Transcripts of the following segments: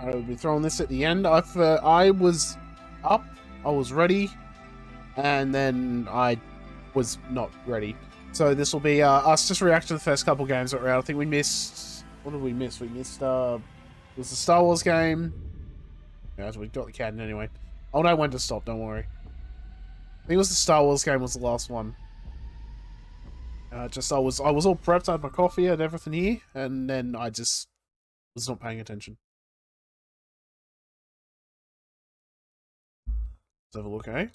I'll be throwing this at the end. I was up, I was ready, and then I was not ready. So this will be us just react to the first couple games that were out. I think we missed... What did we miss? We missed... it was the Star Wars game. Yeah, we got the cannon anyway. I'll know when to stop, don't worry. I think it was the Star Wars game was the last one. I was all prepped, I had my coffee and everything here, and then I just was not paying attention. Let's have a look, eh?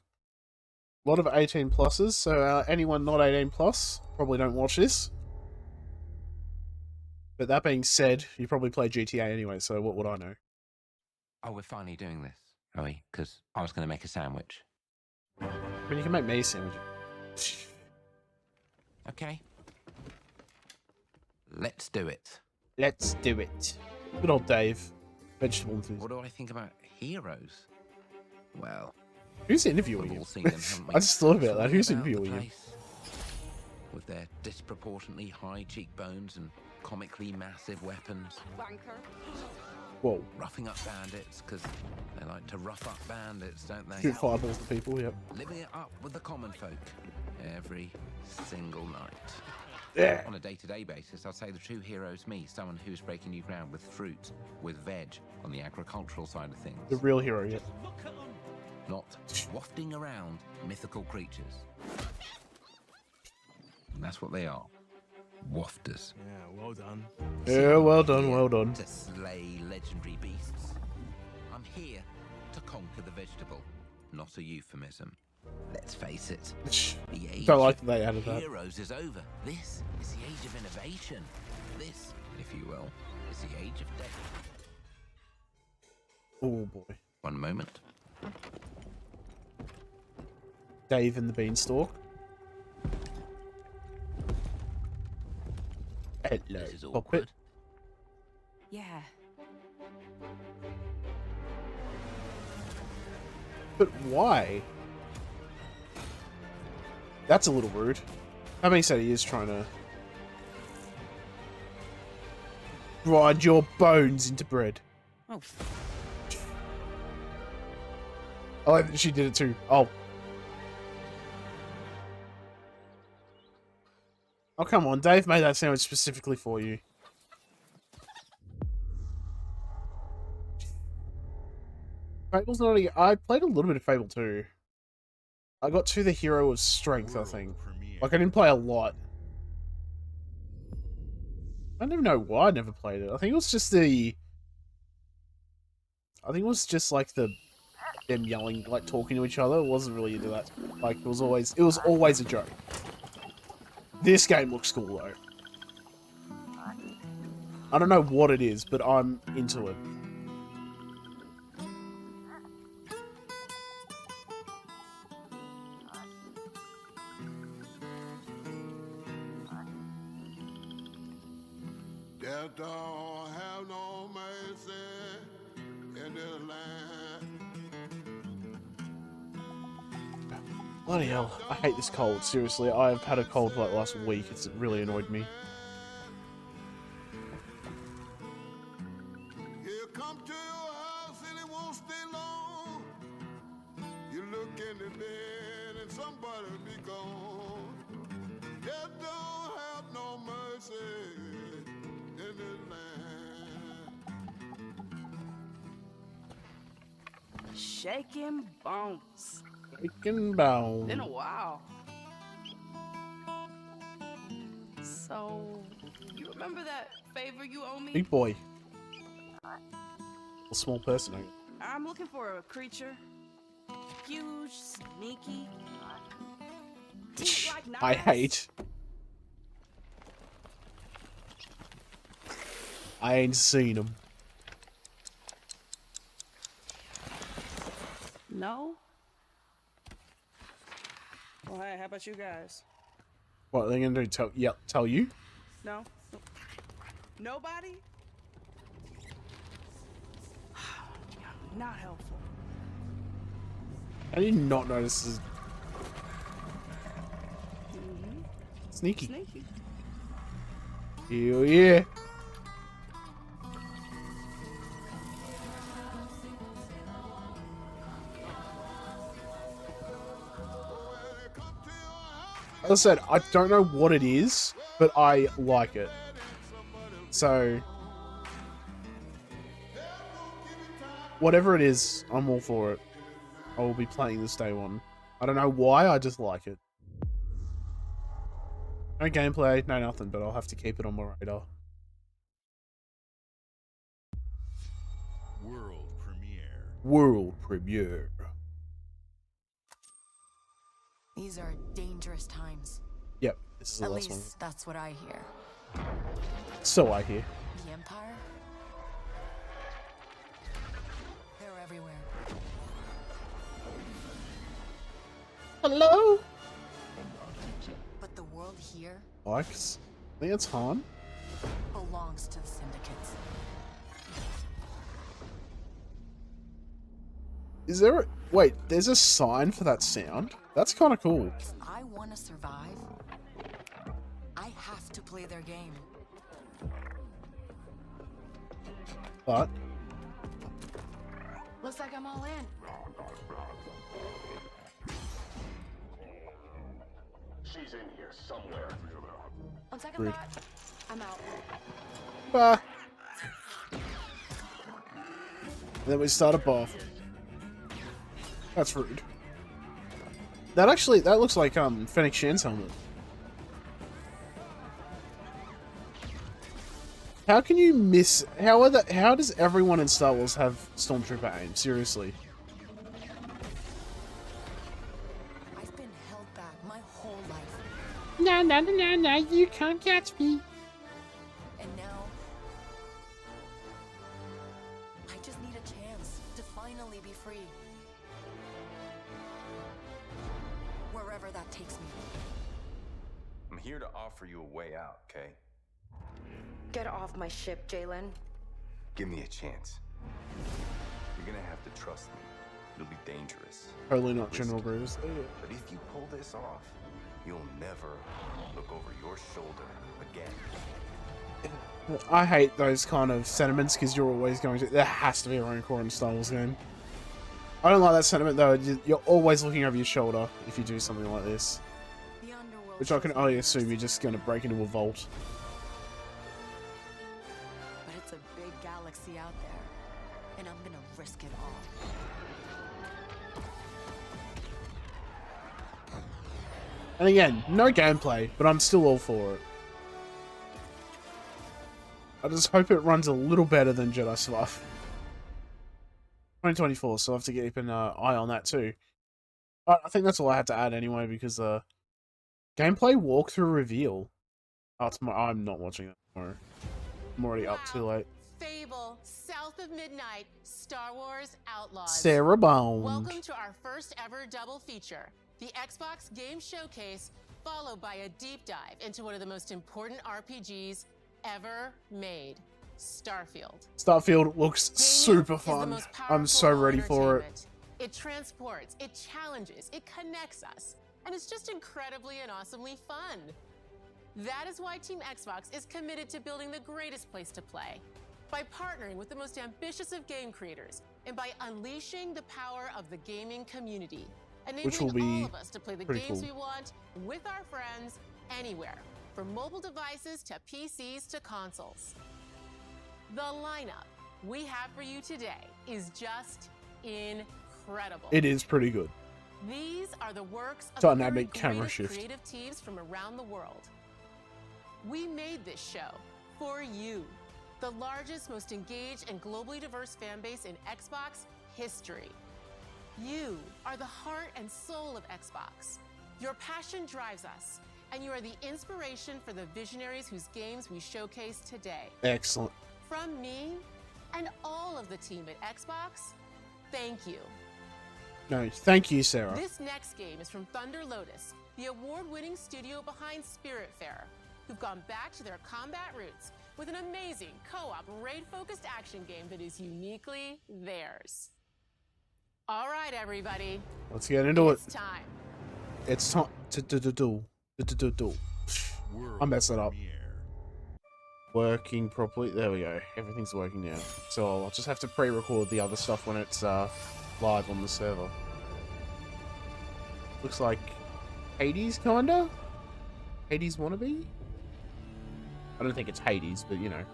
A lot of 18 pluses, so anyone not 18 plus probably don't watch this. But that being said, you probably play GTA anyway, so what would I know? Oh, we're finally doing this, are we? Because I was going to make a sandwich. I mean, you can make me a sandwich. Okay. Let's do it. Let's do it. Good old Dave. Vegetable enthusiast. What do I think about heroes? Well, who's interviewing you? I just thought about that. Who's interviewing you? With their disproportionately high cheekbones and comically massive weapons. Wanker. Whoa. Roughing up bandits, because they like to rough up bandits, don't they? Shoot fireballs at people, yep. Living it up with the common folk every single night. Yeah. On a day-to-day basis, I'd say the true hero is me, someone who's breaking new ground with fruit, with veg, on the agricultural side of things. The real hero, yet. Not wafting around mythical creatures. And that's what they are. Wafters. Yeah, well done. Yeah, well done, well done. To slay legendary beasts. I'm here to conquer the vegetable, not a euphemism. Let's face it, the age Don't like that they added of that. heroes is over. This is the age of innovation. This, if you will, is the age of death. Oh boy. One moment. Dave and the Beanstalk. Hello. This is Cockpit. awkward. Yeah. But why? That's a little rude. That being said, he is trying to grind your bones into bread. Oh. I like that she did it too. Oh. Oh, come on. Dave made that sandwich specifically for you. Fable's not only... I played a little bit of Fable too. I got to the Hero of Strength, I think. Like, I didn't play a lot. I don't even know why I never played it. I think it was just the... I think it was just, like, them yelling, like, talking to each other. It wasn't really into that. Like, it was always a joke. This game looks cool, though. I don't know what it is, but I'm into it. Death don't have no mercy in this land. Bloody hell, I hate this cold, seriously. I've had a cold for like last week, it's really annoyed me. He'll come to your house and it won't stay long. You look in the bed and somebody be gone. Death don't have no mercy in this land. Shaking bones. Shaking bones. Been a while. So, you remember that favor you owe me? Big boy. A small person, I guess. I'm looking for a creature. Huge, sneaky. teeth like knives. I hate. I ain't seen them. No? Well, hey, how about you guys? What are they gonna do? Tell you? No? Nobody? Not helpful. I did not notice this. Sneaky. Sneaky. Hell yeah. As I said, I don't know what it is, but I like it. So, whatever it is, I'm all for it. I will be playing this day one. I don't know why, I just like it. No gameplay, no nothing, but I'll have to keep it on my radar. World premiere. World premiere. These are dangerous times. Yep, this is the At last one. least that's what I hear. So I hear. The Empire? They're everywhere. Hello? But the world here Likes? I think it's Han. belongs to the syndicates. Is there a... Wait, there's a sign for that sound? That's kind of cool. If I want to survive, I have to play their game. But... Looks like I'm all in. She's in here somewhere. On second Rude. thought, I'm out. Bah. And then we start a bath. That's rude. That actually, that looks like Fennec Shan's helmet. How can you miss? How does everyone in Star Wars have Stormtrooper aim? Seriously. I've been held back my whole life, No, you can't catch me. and now I just need a chance to finally be free. Wherever that takes me. I'm here to offer you a way out, okay? Get off my ship, Jalen. Give me a chance. You're gonna have to trust me. It'll be dangerous. Totally not General Grievous. But if you pull this off, you'll never look over your shoulder again. I hate those kind of sentiments because you're always going to... There has to be a Rancor in a Star Wars game. I don't like that sentiment though. You're always looking over your shoulder if you do something like this. The underworld Which I can shows me only mercy, assume you're just going to break into a vault. but it's a big galaxy out there, and I'm gonna risk it all. And again, no gameplay, but I'm still all for it. I just hope it runs a little better than Jedi Survivor. 2024, so I'll have to keep an eye on that too. But I think that's all I had to add anyway, because gameplay walkthrough reveal. Oh, tomorrow. I'm not watching that tomorrow. I'm already up too late. Fable, South of Midnight, Star Wars Outlaws. Sarah Bond. Welcome to our first ever double feature, the Xbox Game Showcase, followed by a deep dive into one of the most important RPGs ever made, Starfield. Starfield looks Gaming super is the fun. most I'm so powerful ready for it. entertainment. It transports, it challenges, it connects us, and it's just incredibly and awesomely fun. That is why Team Xbox is committed to building the greatest place to play. By partnering with the most ambitious of game creators, and by unleashing the power of the gaming community, Which will enabling be all of us to play the pretty games cool. we want with our friends anywhere, from mobile devices to PCs to consoles. The lineup we have for you today is just incredible. It is pretty good. These are the works of Dynamic the camera greatest shift. creative teams from around the world. We made this show for you, the largest, most engaged, and globally diverse fan base in Xbox history. You are the heart and soul of Xbox. Your passion drives us, and you are the inspiration for the visionaries whose games we showcase today. Excellent. From me and all of the team at Xbox, thank you. No, thank you, Sarah. This next game is from Thunder Lotus, the award-winning studio behind Spiritfarer, who've gone back to their combat roots with an amazing co-op raid-focused action game that is uniquely theirs. All right, everybody, Let's get into it. it's time. It's time to do. I messed it up. Working properly. There we go. Everything's working now. So I'll just have to pre-record the other stuff when it's live on the server. Looks like Hades, kinda? Hades wannabe? I don't think it's Hades, but you know.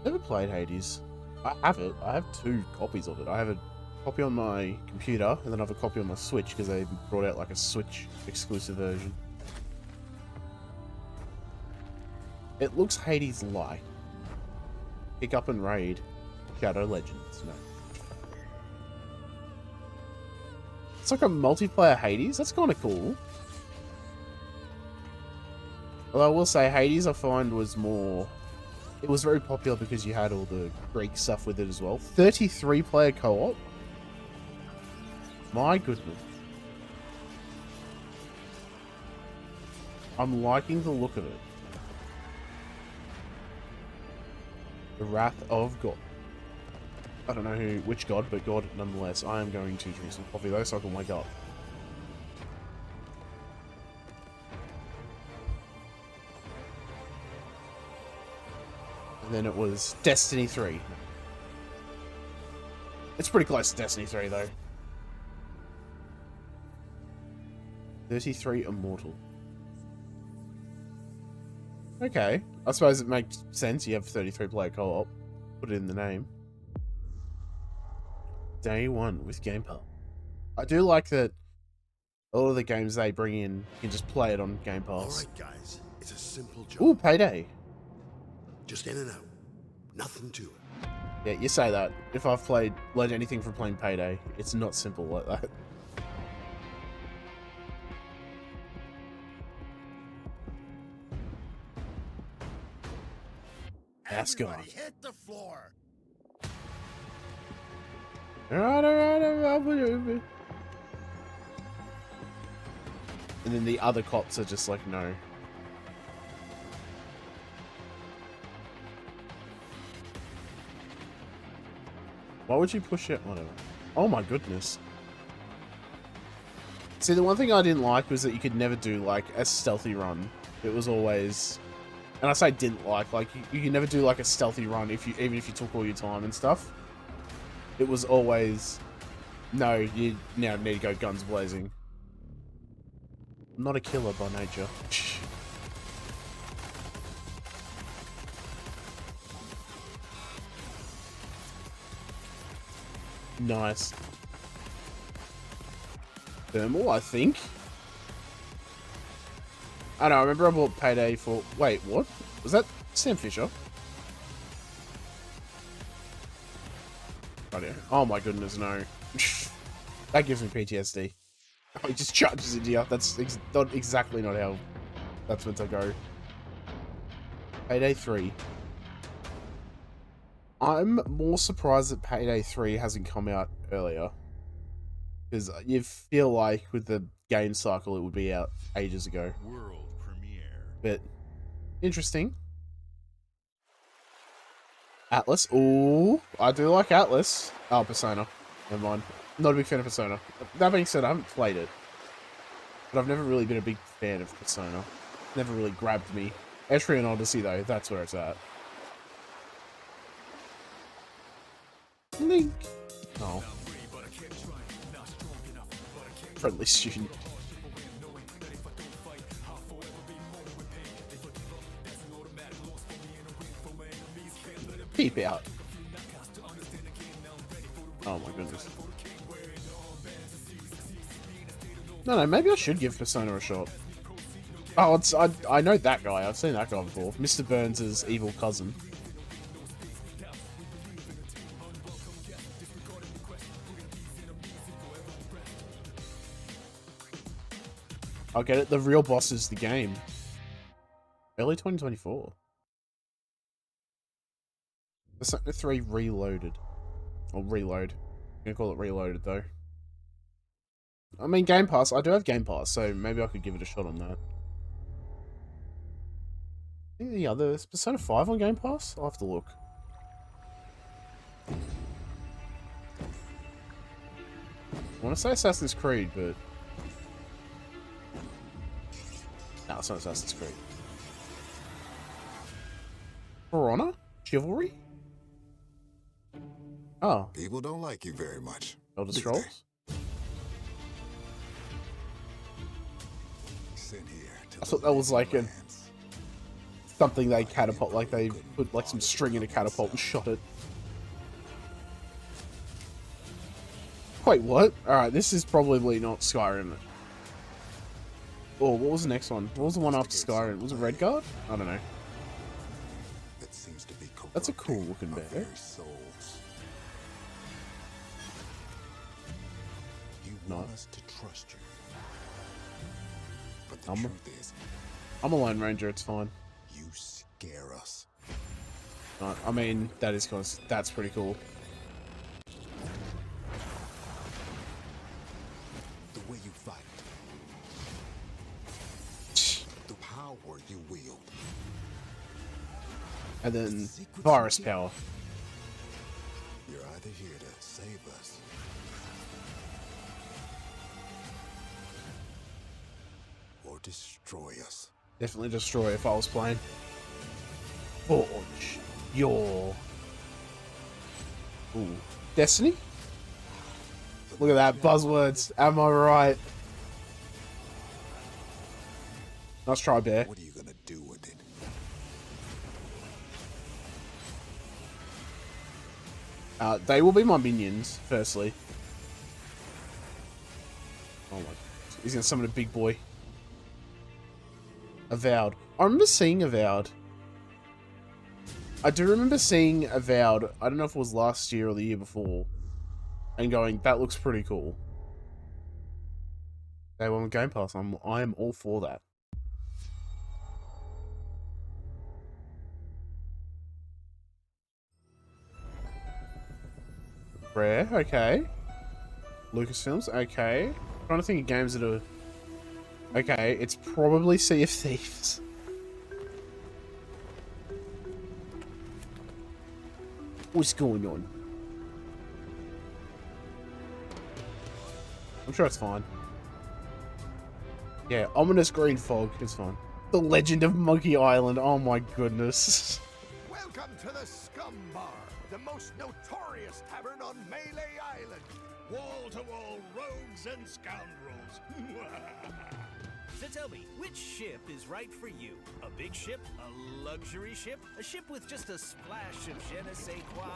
Never played Hades. I have it. I have 2 copies of it. I have a copy on my computer, and then I have a copy on my Switch, because they brought out like a Switch exclusive version. It looks Hades-like. Pick up and raid Shadow Legends. No. It's like a multiplayer Hades. That's kind of cool. Although I will say Hades, I find was more... It was very popular because you had all the Greek stuff with it as well. 33-player co-op. My goodness. I'm liking the look of it. The Wrath of God. I don't know which god, but God nonetheless. I am going to drink some coffee though so I can wake up. And then it was Destiny 3. It's pretty close to Destiny 3 though. 33 Immortal. Okay. I suppose it makes sense. You have 33 player co-op. Put it in the name. Day 1 with Game Pass. I do like that all of the games they bring in, you can just play it on Game Pass. Alright guys, it's a simple job. Ooh, Payday. Just in and out. Nothing to it. Yeah, you say that. If I've learned anything from playing Payday, it's not simple like that. Everybody hit the floor. Alright. And then the other cops are just like, no. Why would you push it? Whatever. Oh my goodness. See, the one thing I didn't like was that you could never do, like, a stealthy run. It was always... And I say didn't like you can never do, like, a stealthy run even if you took all your time and stuff. It was always... No, you now need to go guns blazing. I'm not a killer by nature. Nice. Thermal, I think. I know, I remember I bought Payday for... Wait, what? Was that Sam Fisher? Oh my goodness, no. That gives me PTSD. Oh, he just charges into you. That's exactly not how that's meant to go. Payday 3. I'm more surprised that Payday 3 hasn't come out earlier. Because you feel like with the game cycle it would be out ages ago. World premiere. But, interesting. Atlas. Ooh, I do like Atlas. Oh, Persona. Never mind. Not a big fan of Persona. That being said, I haven't played it. But I've never really been a big fan of Persona. Never really grabbed me. Etrian Odyssey, though, that's where it's at. Link. Oh. Friendly student. Peep out. Oh my goodness. No, maybe I should give Persona a shot. Oh, I know that guy. I've seen that guy before. Mr. Burns' evil cousin. I'll get it. The real boss is the game. Early 2024. Persona 3 Reloaded. Or Reload. I'm gonna call it Reloaded, though. I mean, Game Pass. I do have Game Pass, so maybe I could give it a shot on that. I think the other... Is Persona 5 on Game Pass? I'll have to look. I want to say Assassin's Creed, but... No, it's not Assassin's Creed. For Honor? Chivalry? Oh. People don't like you very much. Elder Scrolls? I thought that was like a something they catapult, like they put like some string in a catapult and shot it. Wait, what? Alright, this is probably not Skyrim. Oh, what was the next one? What was the one after Skyrim? Was it Redguard? I don't know. That's a cool looking bear. Nice. I'm a Lone Ranger, it's fine. You scare us. I mean, that is kind of, that's pretty cool. The way you fight. The power you wield. And then virus power. You're either here to save us or destroy us. Definitely destroy if I was playing. Forge your... Ooh. Destiny? Look at that, buzzwords. Am I right? Nice try, bear. What are you gonna do with it? They will be my minions, firstly. Oh my... He's gonna summon a big boy. Avowed. I remember seeing Avowed. I do remember seeing Avowed. I don't know if it was last year or the year before. And going, that looks pretty cool. Day one with Game Pass. I am all for that. Rare, okay. Lucasfilms, okay. I'm trying to think of games that are... Okay, it's probably Sea of Thieves. What's going on? I'm sure it's fine. Yeah, ominous green fog is fine. The Legend of Monkey Island, oh my goodness. Welcome to the Scum Bar, the most notorious tavern on Melee Island. Wall-to-wall rogues and scoundrels. So tell me, which ship is right for you? A big ship? A luxury ship? A ship with just a splash of je ne sais quoi?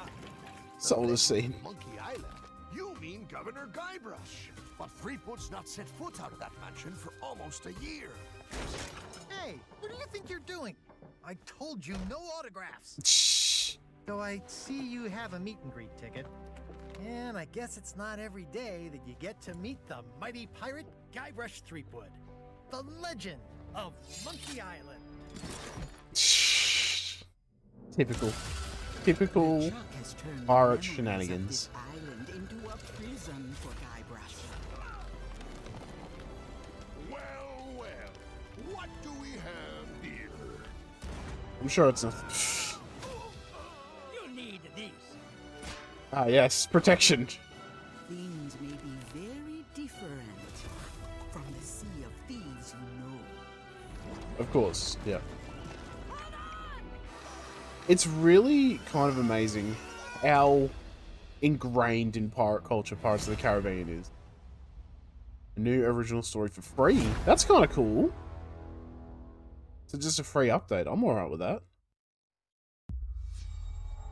Solar Scene. Monkey Island? You mean Governor Guybrush. But Threepwood's not set foot out of that mansion for almost a year. Hey, what do you think you're doing? I told you no autographs. Shh. So I see you have a meet and greet ticket. And I guess it's not every day that you get to meet the mighty pirate Guybrush Threepwood. The legend of Monkey Island. Shh. Typical pirate shenanigans. Island into a prison for Guybrush. Well, well, what do we have here? I'm sure it's nothing. You need these. Ah, yes, protection. Things may be very different from the Sea of Thieves you know. Of course, yeah. It's really kind of amazing how ingrained in pirate culture Pirates of the Caribbean is. A new original story for free. That's kind of cool. So just a free update. I'm alright with that.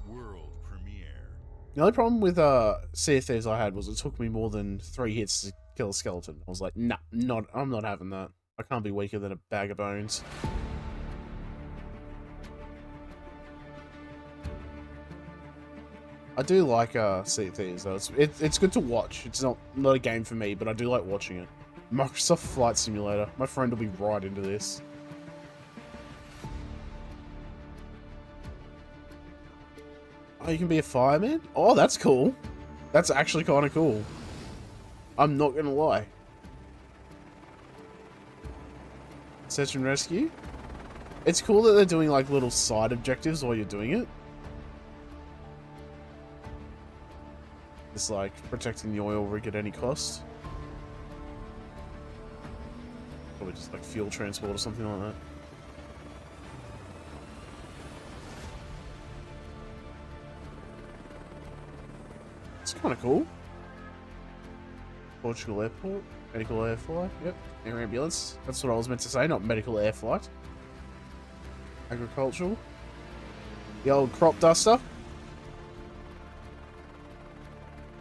World premiere. The only problem with Sea of Thieves I had was it took me more than 3 hits to kill a skeleton. I was like, nah, I'm not having that. I can't be weaker than a bag of bones. I do like Sea of Thieves though. It's good to watch. It's not a game for me, but I do like watching it. Microsoft Flight Simulator. My friend will be right into this. Oh, you can be a fireman? Oh, that's cool. That's actually kind of cool. I'm not gonna lie. Search and rescue? It's cool that they're doing like little side objectives while you're doing it. It's like protecting the oil rig at any cost. Probably just like fuel transport or something like that. It's kind of cool. Portugal Airport. Medical air flight. Yep. Air ambulance. That's what I was meant to say, not medical air flight. Agricultural. The old crop duster.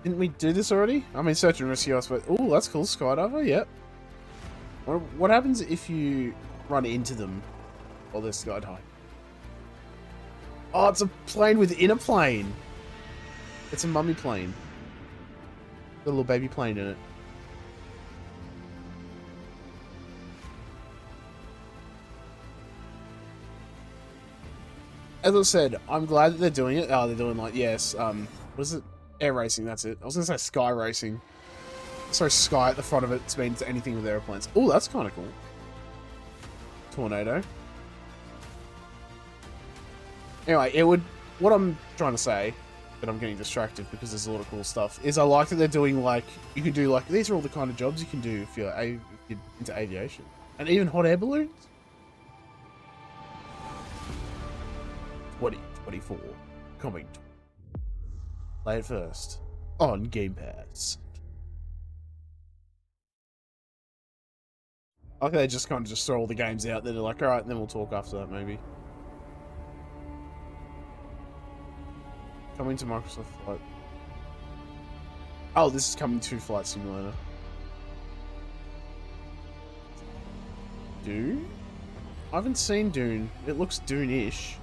Didn't we do this already? I mean, search and rescue, I suppose. Oh, that's cool. Skydiver, yep. What happens if you run into them while they're skydiving? Oh, it's a plane within a plane. It's a mummy plane. Got a little baby plane in it. As I said, I'm glad that they're doing it. Oh, they're doing like, yes, what is it? Air racing, that's it. I was going to say sky racing. Sorry, sky at the front of it means anything with airplanes. Oh, that's kind of cool. Tornado. Anyway, it would... What I'm trying to say, but I'm getting distracted because there's a lot of cool stuff, is I like that they're doing, like... You can do, like... These are all the kind of jobs you can do if you're into aviation. And even hot air balloons? 2024. Coming. Play it first. On Game Pass. I think they just kind of just throw all the games out there. They're like, alright, and then we'll talk after that, maybe. Coming to Microsoft Flight. Oh, this is coming to Flight Simulator. Dune? I haven't seen Dune. It looks Dune-ish.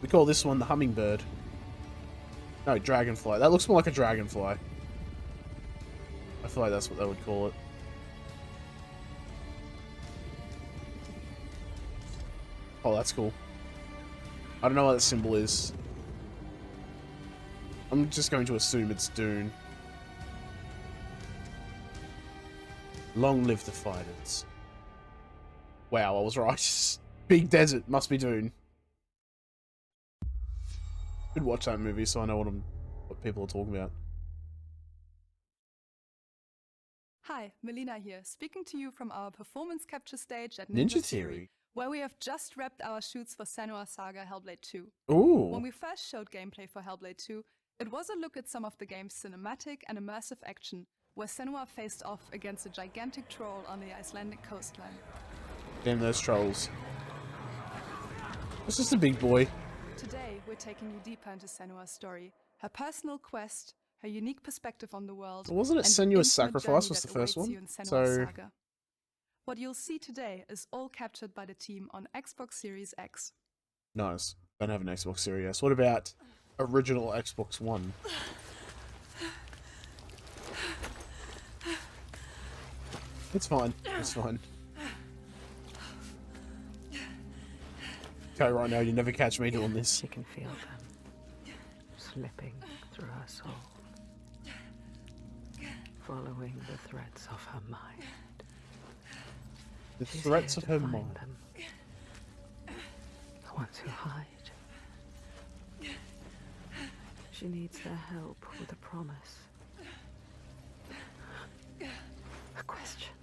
We call this one the Hummingbird. No, Dragonfly. That looks more like a Dragonfly. I feel like that's what they would call it. Oh, that's cool. I don't know what that symbol is. I'm just going to assume it's Dune. Long live the fighters. Wow, I was right. Big desert. Must be Dune. Could watch that movie so I know what people are talking about. Hi, Melina here, speaking to you from our performance capture stage at Ninja Theory, where we have just wrapped our shoots for Senua Saga Hellblade 2. Ooh. When we first showed gameplay for Hellblade 2, it was a look at some of the game's cinematic and immersive action, where Senua faced off against a gigantic troll on the Icelandic coastline. Damn those trolls. It's just a big boy. Today, we're taking you deeper into Senua's story, her personal quest, her unique perspective on the world. Wasn't it Senua's Sacrifice was the first one? So Saga. What you'll see today is all captured by the team on Xbox Series X. Nice. Don't have an Xbox Series S. What about original Xbox One? It's fine. It's fine. Okay, right now you never catch me doing this. She can feel them slipping through her soul, following the threads of her mind. The threats of her mind. Them. The ones who hide. She needs their help with a promise. A question.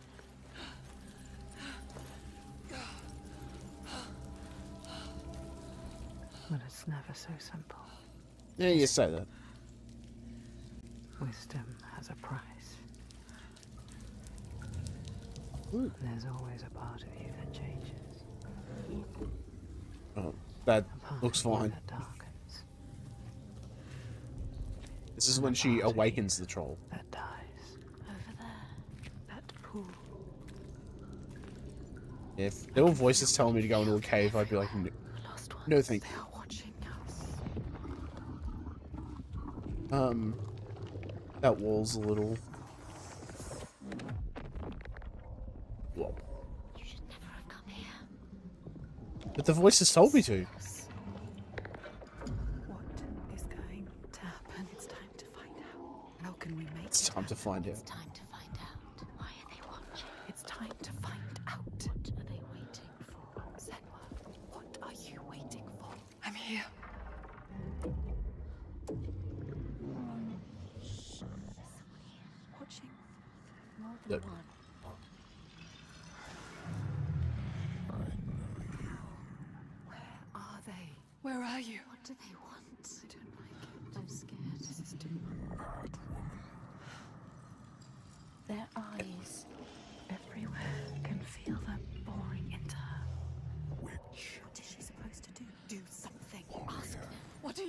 But it's never so simple. Yeah, you say that. Wisdom has a price. Ooh. There's always a part of you that changes. Oh, that looks fine. This is when she awakens the troll. That dies. Over there. That pool. If there were voices telling me to go into a cave, I'd be like, no thank you. They are watching us. That wall's a little... Whoa. You should never have come here. But the voices told me to. What is going to happen? It's time to find out. How can we make It's time to find out. It's time to find out. Why are they watching? It's time to find out. What are they waiting for? Senua, what are you waiting for? I'm here. Watching more than Look. one. Where are they? Where are you? What do they want? I don't like it. I'm scared. This is too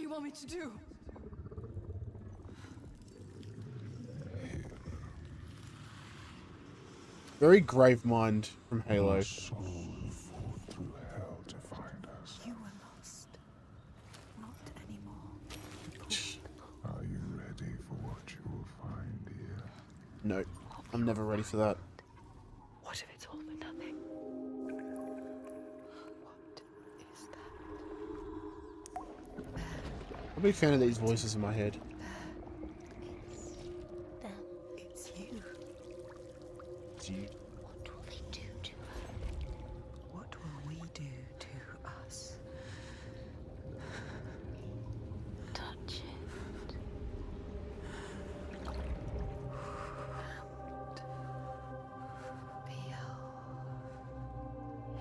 you want me to do? Very grave mind from Halo. Our soul fought through hell to find us. You were lost. Not anymore. Are you ready for what you will find here? No, I'm never ready for that. What if it's all for nothing? What is that? I'm a big fan of these voices in my head. It's you. It's you. What will they do to her? What will we do to us? Touch it. Feel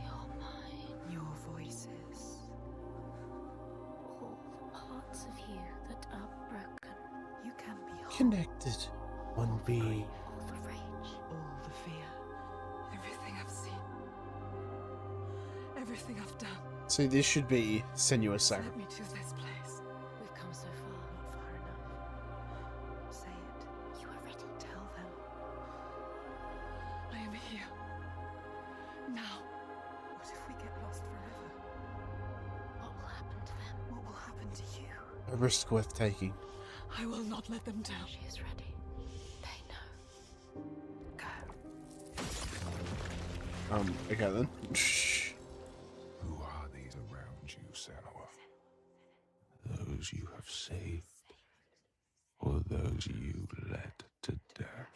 your mind, your voices, All the parts of you that are broken. you can be whole. Connected. One being. All the rage. All the fear. Everything I've seen. Everything I've done. See, this should be Senua's Led sacrifice. me to this place. We've come so far. Not far enough. Say it. You are ready. Tell them. I am here. Now. What if we get lost forever? What will happen to them? What will happen to you? A risk worth taking. I will not let them down. She is ready. They know. Go. Okay then. Who are these around you, Senua? Those you have saved, or those you led to death?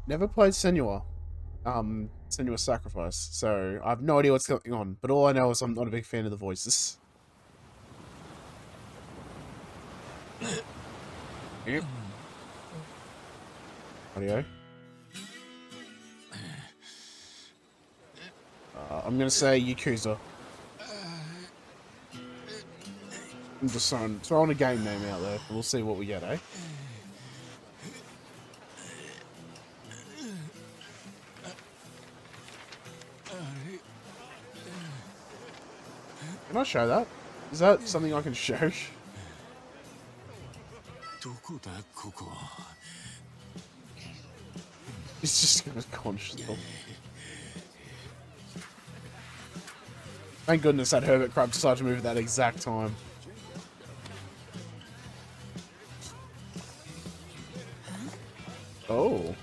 Never played Senua. Senua's Sacrifice, so I have no idea what's going on, but all I know is I'm not a big fan of the voices. Yep. Audio. I'm gonna say Yakuza. I'm just throwing a game name out there. We'll see what we get, eh? Can I show that? Is that something I can show? He's just gonna conscious. Thank goodness that hermit crab decided to move at that exact time. Oh.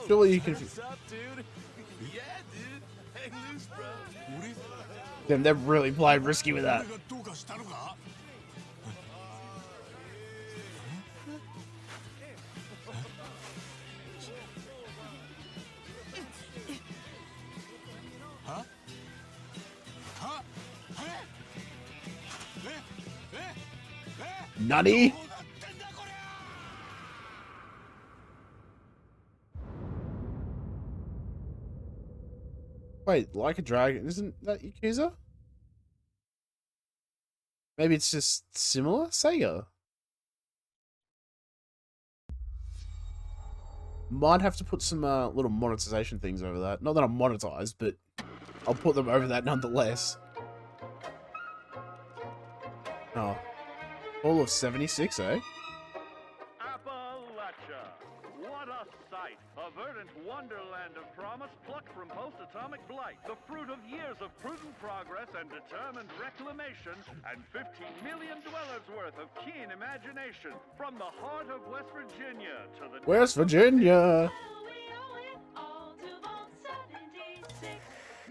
Surely you can. What's up, dude? Yeah, dude. Hang loose, bro. Damn, they're really playing risky with that. Nutty. Wait, like a dragon, isn't that Yakuza? Maybe it's just similar? Saga. Might have to put some little monetization things over that. Not that I'm monetized, but I'll put them over that nonetheless. Oh. All of 76, eh? Appalachia! What a sight! A verdant wonderland of promise plucked from post-atomic blight. The fruit of years of prudent progress and determined reclamation, and 15 million dwellers worth of keen imagination. From the heart of West Virginia to the... West Virginia!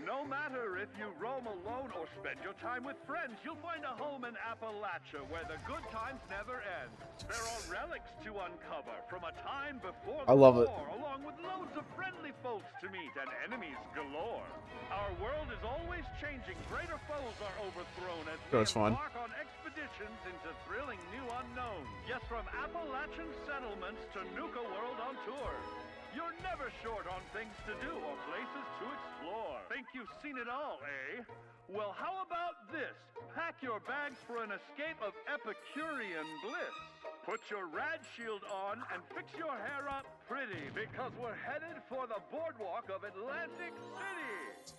No matter if you roam alone or spend your time with friends, you'll find a home in Appalachia where the good times never end. There are relics to uncover from a time before the I love it. war, along with loads of friendly folks to meet and enemies galore. Our world is always changing. Greater foes are overthrown as we That's fine. embark on expeditions into thrilling new unknowns. Yes, from Appalachian settlements to Nuka World on tour. You're never short on things to do or places to explore. Think you've seen it all, eh? Well, how about this? Pack your bags for an escape of Epicurean bliss. Put your rad shield on and fix your hair up pretty, because we're headed for the boardwalk of Atlantic City.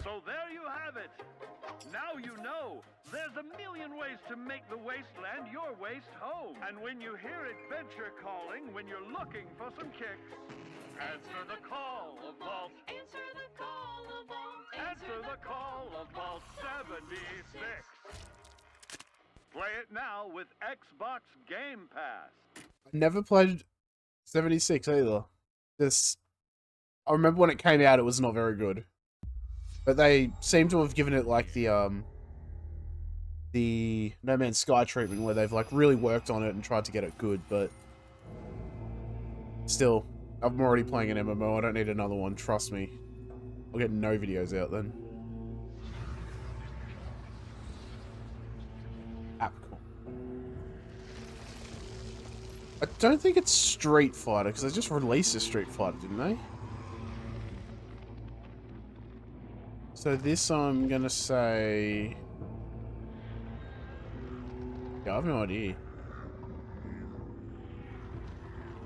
So there you have it. Now you know. There's a million ways to make the wasteland your waste home. And when you hear adventure calling, when you're looking for some kicks, answer the call of Vault. Answer the call of Vault. Answer the call of Vault 76. Play it now with Xbox Game Pass. Never played 76 either. I remember when it came out, it was not very good. But they seem to have given it like the No Man's Sky treatment, where they've like really worked on it and tried to get it good. But still, I'm already playing an MMO. I don't need another one. Trust me. I'll get no videos out then. Apical. I don't think it's Street Fighter, because they just released a Street Fighter, didn't they? So this, I'm gonna say... Yeah, I have no idea.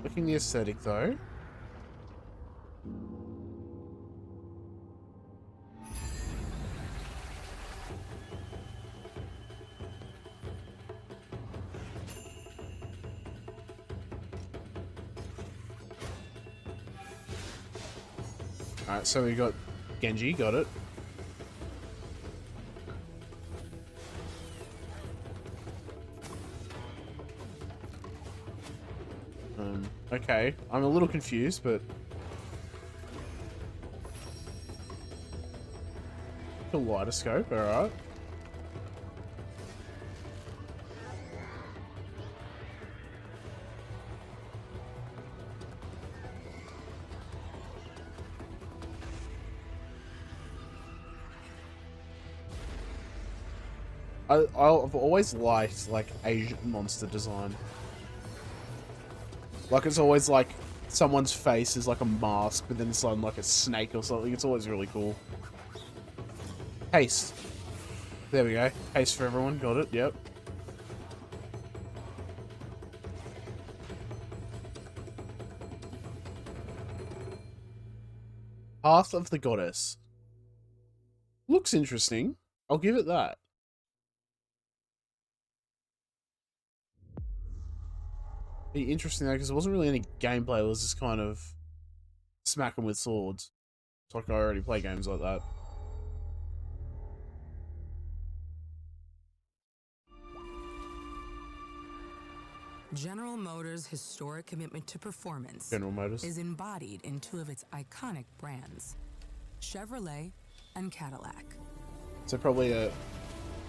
Looking the aesthetic, though. Alright, so we got Genji, got it. Okay, I'm a little confused, but... The wider scope, alright. I've always liked, like, Asian monster design. Like, it's always like someone's face is like a mask, but then it's on like a snake or something. It's always really cool. Haste. There we go. Haste for everyone. Got it. Yep. Path of the Goddess. Looks interesting. I'll give it that. Be interesting though, because there wasn't really any gameplay. It was just kind of smacking with swords. It's like I already play games like that. General Motors' historic commitment to performance General Motors is embodied in two of its iconic brands, Chevrolet and Cadillac. So probably a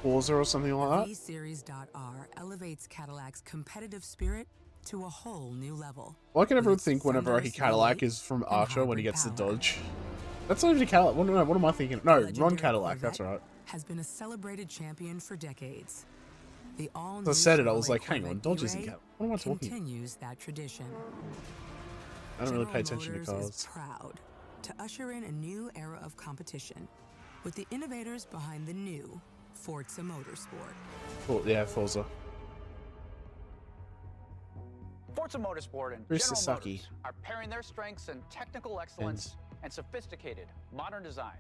Forza or something like that? V-Series.R elevates Cadillac's competitive spirit to a whole new level. Well, I can never think whenever I hear Cadillac is from Archer when he gets the dodge. That's not even a Cadillac. What am I thinking? No, Ron Cadillac, that's right. Has been a celebrated champion for decades. The all So I said it, I was like, hang on, Dodge isn't Cadillac. What am I talking? Continues that tradition. I don't really pay attention to cars. Is proud to usher in a new era of competition with the innovators behind the new Forza Motorsport. Oh, yeah, Forza. Forza Motorsport and Chris General Sasaki. Motors are pairing their strengths in technical excellence and sophisticated modern design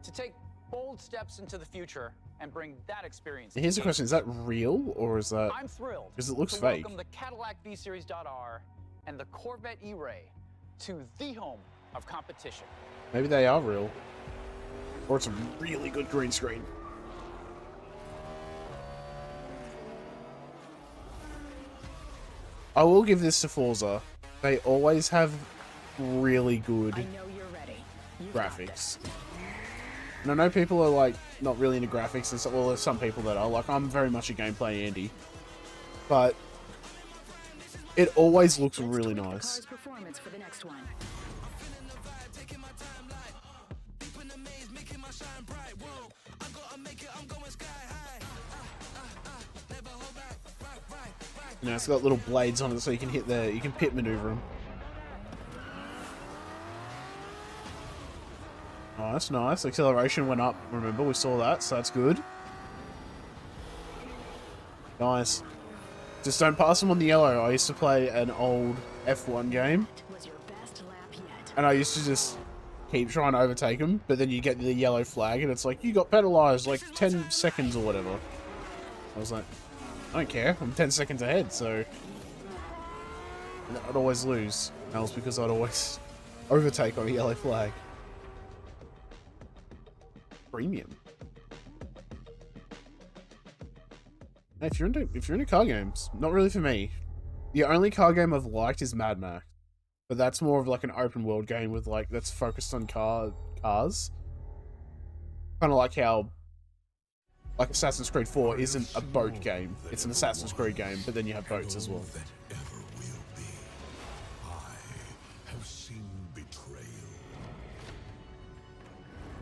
to take bold steps into the future and bring that experience. Here's the question: is that real or is that? I'm thrilled because it looks to fake. welcome the Cadillac V-Series.R and the Corvette E-Ray to the home of competition. Maybe they are real, or it's a really good green screen. I will give this to Forza. They always have really good graphics. And I know people are like not really into graphics and so, well, there's some people that are. Like, I'm very much a gameplay Andy, but it always looks really nice. Performance for the next one. You know, it's got little blades on it so you can you can pit maneuver them. Nice, nice. Acceleration went up. Remember, we saw that, so that's good. Nice. Just don't pass them on the yellow. I used to play an old F1 game. And I used to just keep trying to overtake them, but then you get the yellow flag and it's like, you got penalized like 10 seconds or whatever. I was like, I don't care. I'm 10 seconds ahead, so... I'd always lose. That was because I'd always overtake on a yellow flag. Premium. Hey, if you're into car games, not really for me. The only car game I've liked is Mad Max, but that's more of like an open world game with like that's focused on cars. Kind of like how like Assassin's Creed 4 isn't a boat game; it's an Assassin's Creed game, but then you have boats as well.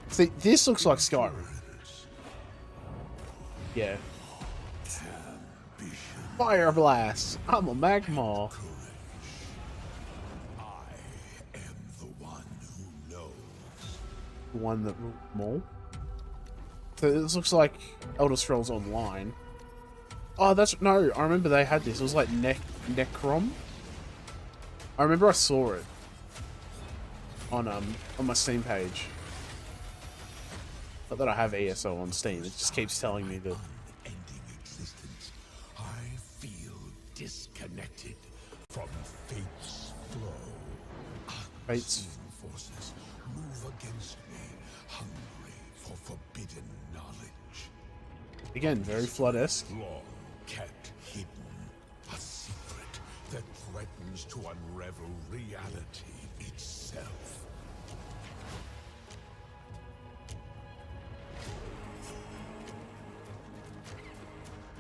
See, this looks like Skyrim. Yeah. Fire blast! I'm a magma. The one that more. So this looks like Elder Scrolls Online. Oh, that's no. I remember they had this. It was like Necrom. I remember I saw it on my Steam page. Not that I have ESO on Steam. It just keeps telling me that. Disconnected from fate's flow. Fate's forces move against me, hungry for forbidden knowledge. Again, very Flood-esque. Long kept hidden, a secret that threatens to unravel reality itself.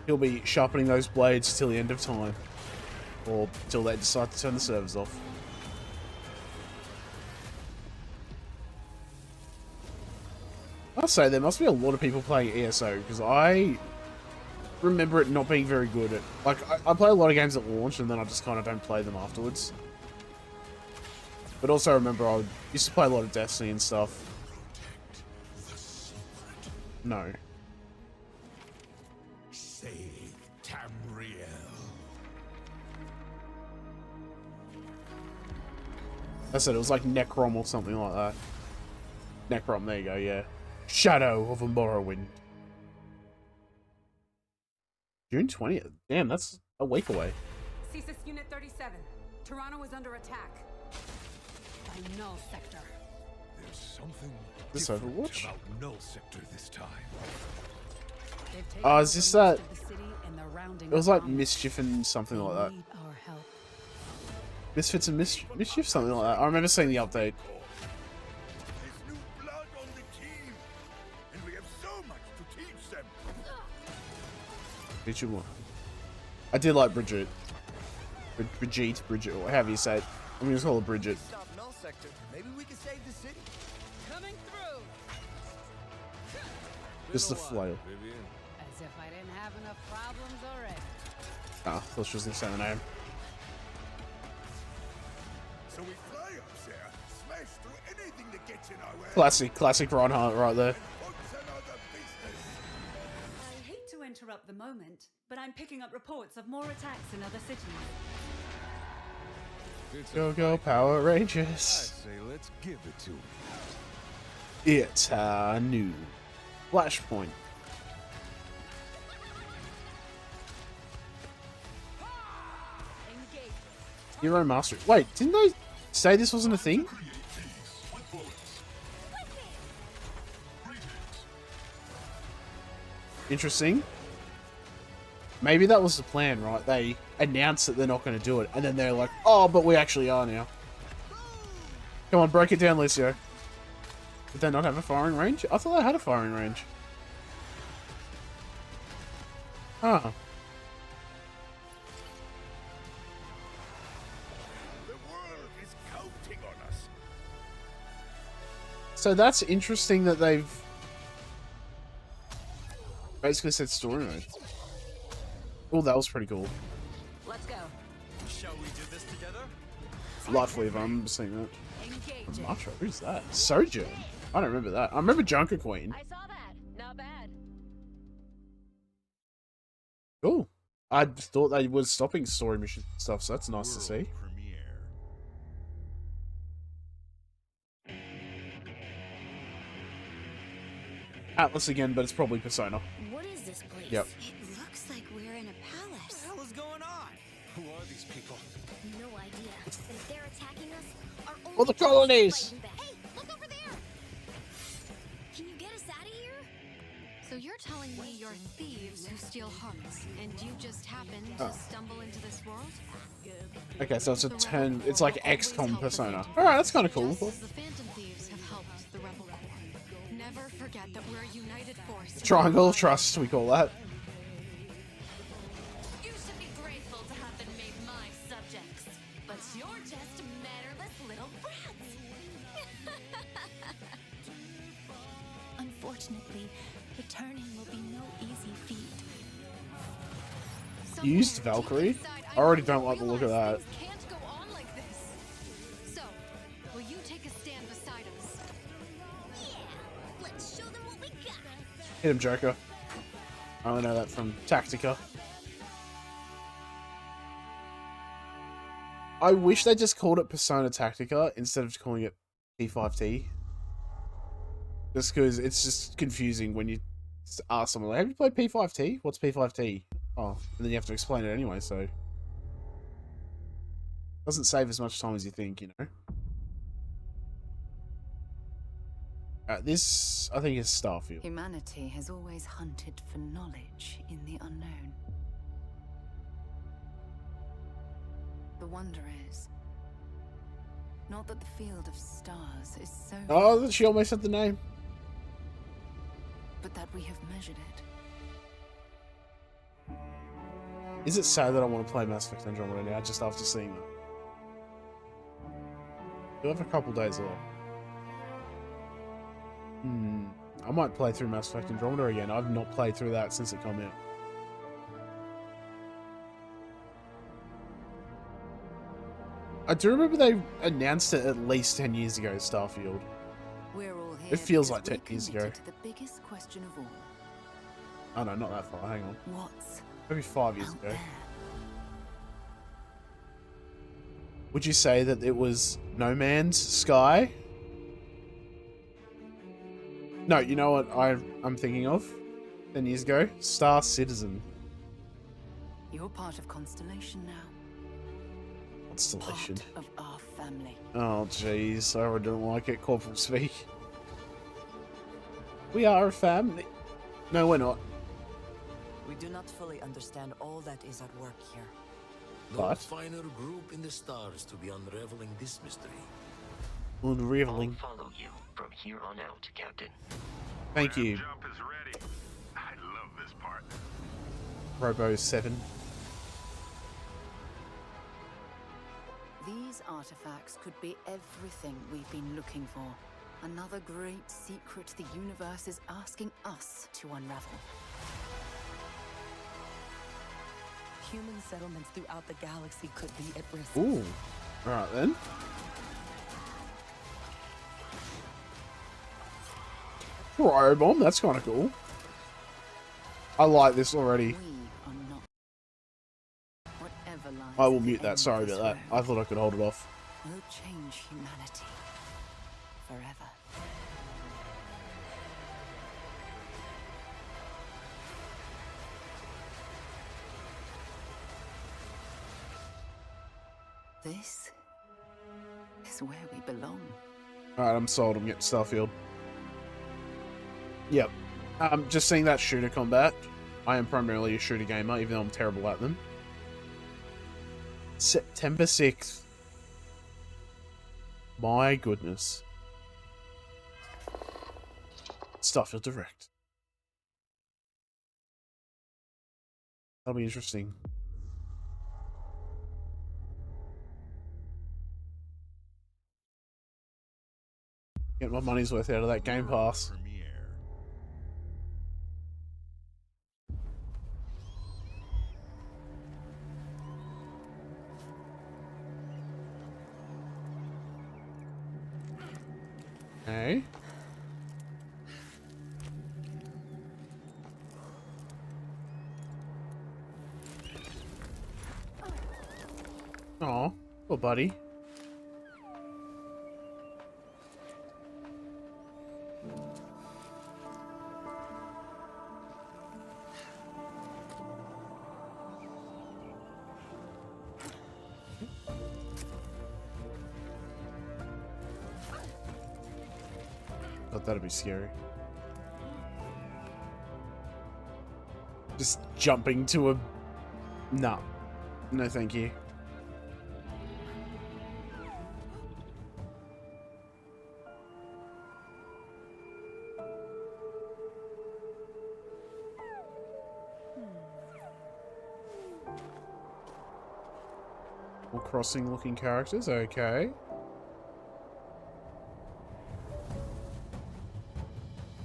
He'll be sharpening those blades till the end of time. Or till they decide to turn the servers off. I'll say there must be a lot of people playing ESO, because I remember it not being very good at... Like, I play a lot of games at launch, and then I just kind of don't play them afterwards. But also remember I used to play a lot of Destiny and stuff. No. I said it was like Necrom or something like that. Necrom, there you go, yeah. Shadow of a Morrowind. June 20th. Damn, that's a week away. CSIS Unit 37. Toronto is under attack. By Null Sector. There's something This Overwatch? about Null Sector this time. Oh, is this that? It was like Mischief and something like that. Misfits and Mischief, something like that. I remember seeing the update. There's new blood on the team, and we have so much to teach them. Teach you more. I did like Bridget. Bridget, or however you say it. I'm gonna call her Bridget. Stop Null Sector. Maybe we can save the city. Coming through. Just the flail. As if I didn't have enough problems already. Ah, I thought she was gonna say the name. So we fly up there, smash through anything that gets in our way. Classic Reinhardt right there. I hate to interrupt the moment, but I'm picking up reports of more attacks in other cities. Go Power Rangers. I say let's give it to him. It's a new Flashpoint. Hero Mastery. Wait, didn't they say this wasn't a thing? Interesting. Maybe that was the plan, right? They announced that they're not going to do it, and then they're like, oh, but we actually are now. Come on, break it down, Lucio. Did they not have a firing range? I thought they had a firing range. Huh. So that's interesting that they've basically said story mode. Oh, that was pretty cool. Let's go. Shall we do this together? Lightfully, if I'm seeing that. Macho, who's that? Sojourn. I don't remember that. I remember Junker Queen. I saw that. Not bad. Cool. I thought they was stopping story mission stuff, so that's nice to see. Atlas again, but it's probably Persona. What is this place? Yep. It looks like we're in a palace. What the hell is going on? Who are these people? No idea. But if they're attacking us, our only Well, the chance is colonies! fighting back. Hey, look over there! Can you get us out of here? So you're telling me you're thieves who steal hearts, and you just happened to stumble into this world? Okay, so it's a 10. It's like XCOM Persona. Alright, that's kind of cool. Just as the Phantom Thieves have helped the Rebel Corps. Never forget that we're a united force. Triangle of Trust, we call that. You should be grateful to have been made my subjects. But you're just mannerless little brats. Unfortunately, returning will be no easy feat. Used Valkyrie? I already don't like the look of that. Can't go on like this. So, will you take a stand beside us? Yeah, let's show them what we got. Hit him, Joker. I only know that from Tactica. I wish they just called it Persona Tactica instead of calling it P5T. Just because it's just confusing when you ask someone, like, have you played P5T? What's P5T? Oh, and then you have to explain it anyway, so... Doesn't save as much time as you think, you know? This, I think, is Starfield. Humanity has always hunted for knowledge in the unknown. The wonder is, not that the field of stars is so Oh, she almost said the name. but that we have measured it. Is it sad that I want to play Mass Effect Andromeda now, just after seeing that? I have a couple days left. I might play through Mass Effect Andromeda again. I've not played through that since it came out. I do remember they announced it at least 10 years ago, Starfield. We're all here It feels because like 10 years ago. committed to the biggest question of all. Oh no, not that far, hang on. What's Maybe 5 years ago. Would you say that it was No Man's Sky? No, you know what I'm thinking of? 10 years ago? Star Citizen. You're part of Constellation now. Constellation. Part of our family. Oh jeez, I already don't like it, Corporal speak. We are a family. No, we're not. We do not fully understand all that is at work here. But? No finer group in the stars to be unraveling this mystery. Unraveling. I'll follow you from here on out, Captain. Thank you. Jump is ready. I love this part. Robo 7. These artifacts could be everything we've been looking for. Another great secret the universe is asking us to unravel. Human settlements throughout the galaxy could be at risk. Ooh. Alright then. Cryo bomb, that's kind of cool. I like this already. I will mute that, sorry about that. I thought I could hold it off. We'll change humanity forever. This is where we belong. Alright, I'm sold. I'm getting Starfield. Yep. Just seeing that shooter combat. I am primarily a shooter gamer, even though I'm terrible at them. September 6th. My goodness. Starfield Direct. That'll be interesting. Get my money's worth out of that Game Pass. Okay. Oh, poor buddy. God, that'd be scary. Just jumping to a... No. No, thank you. More crossing looking characters, okay.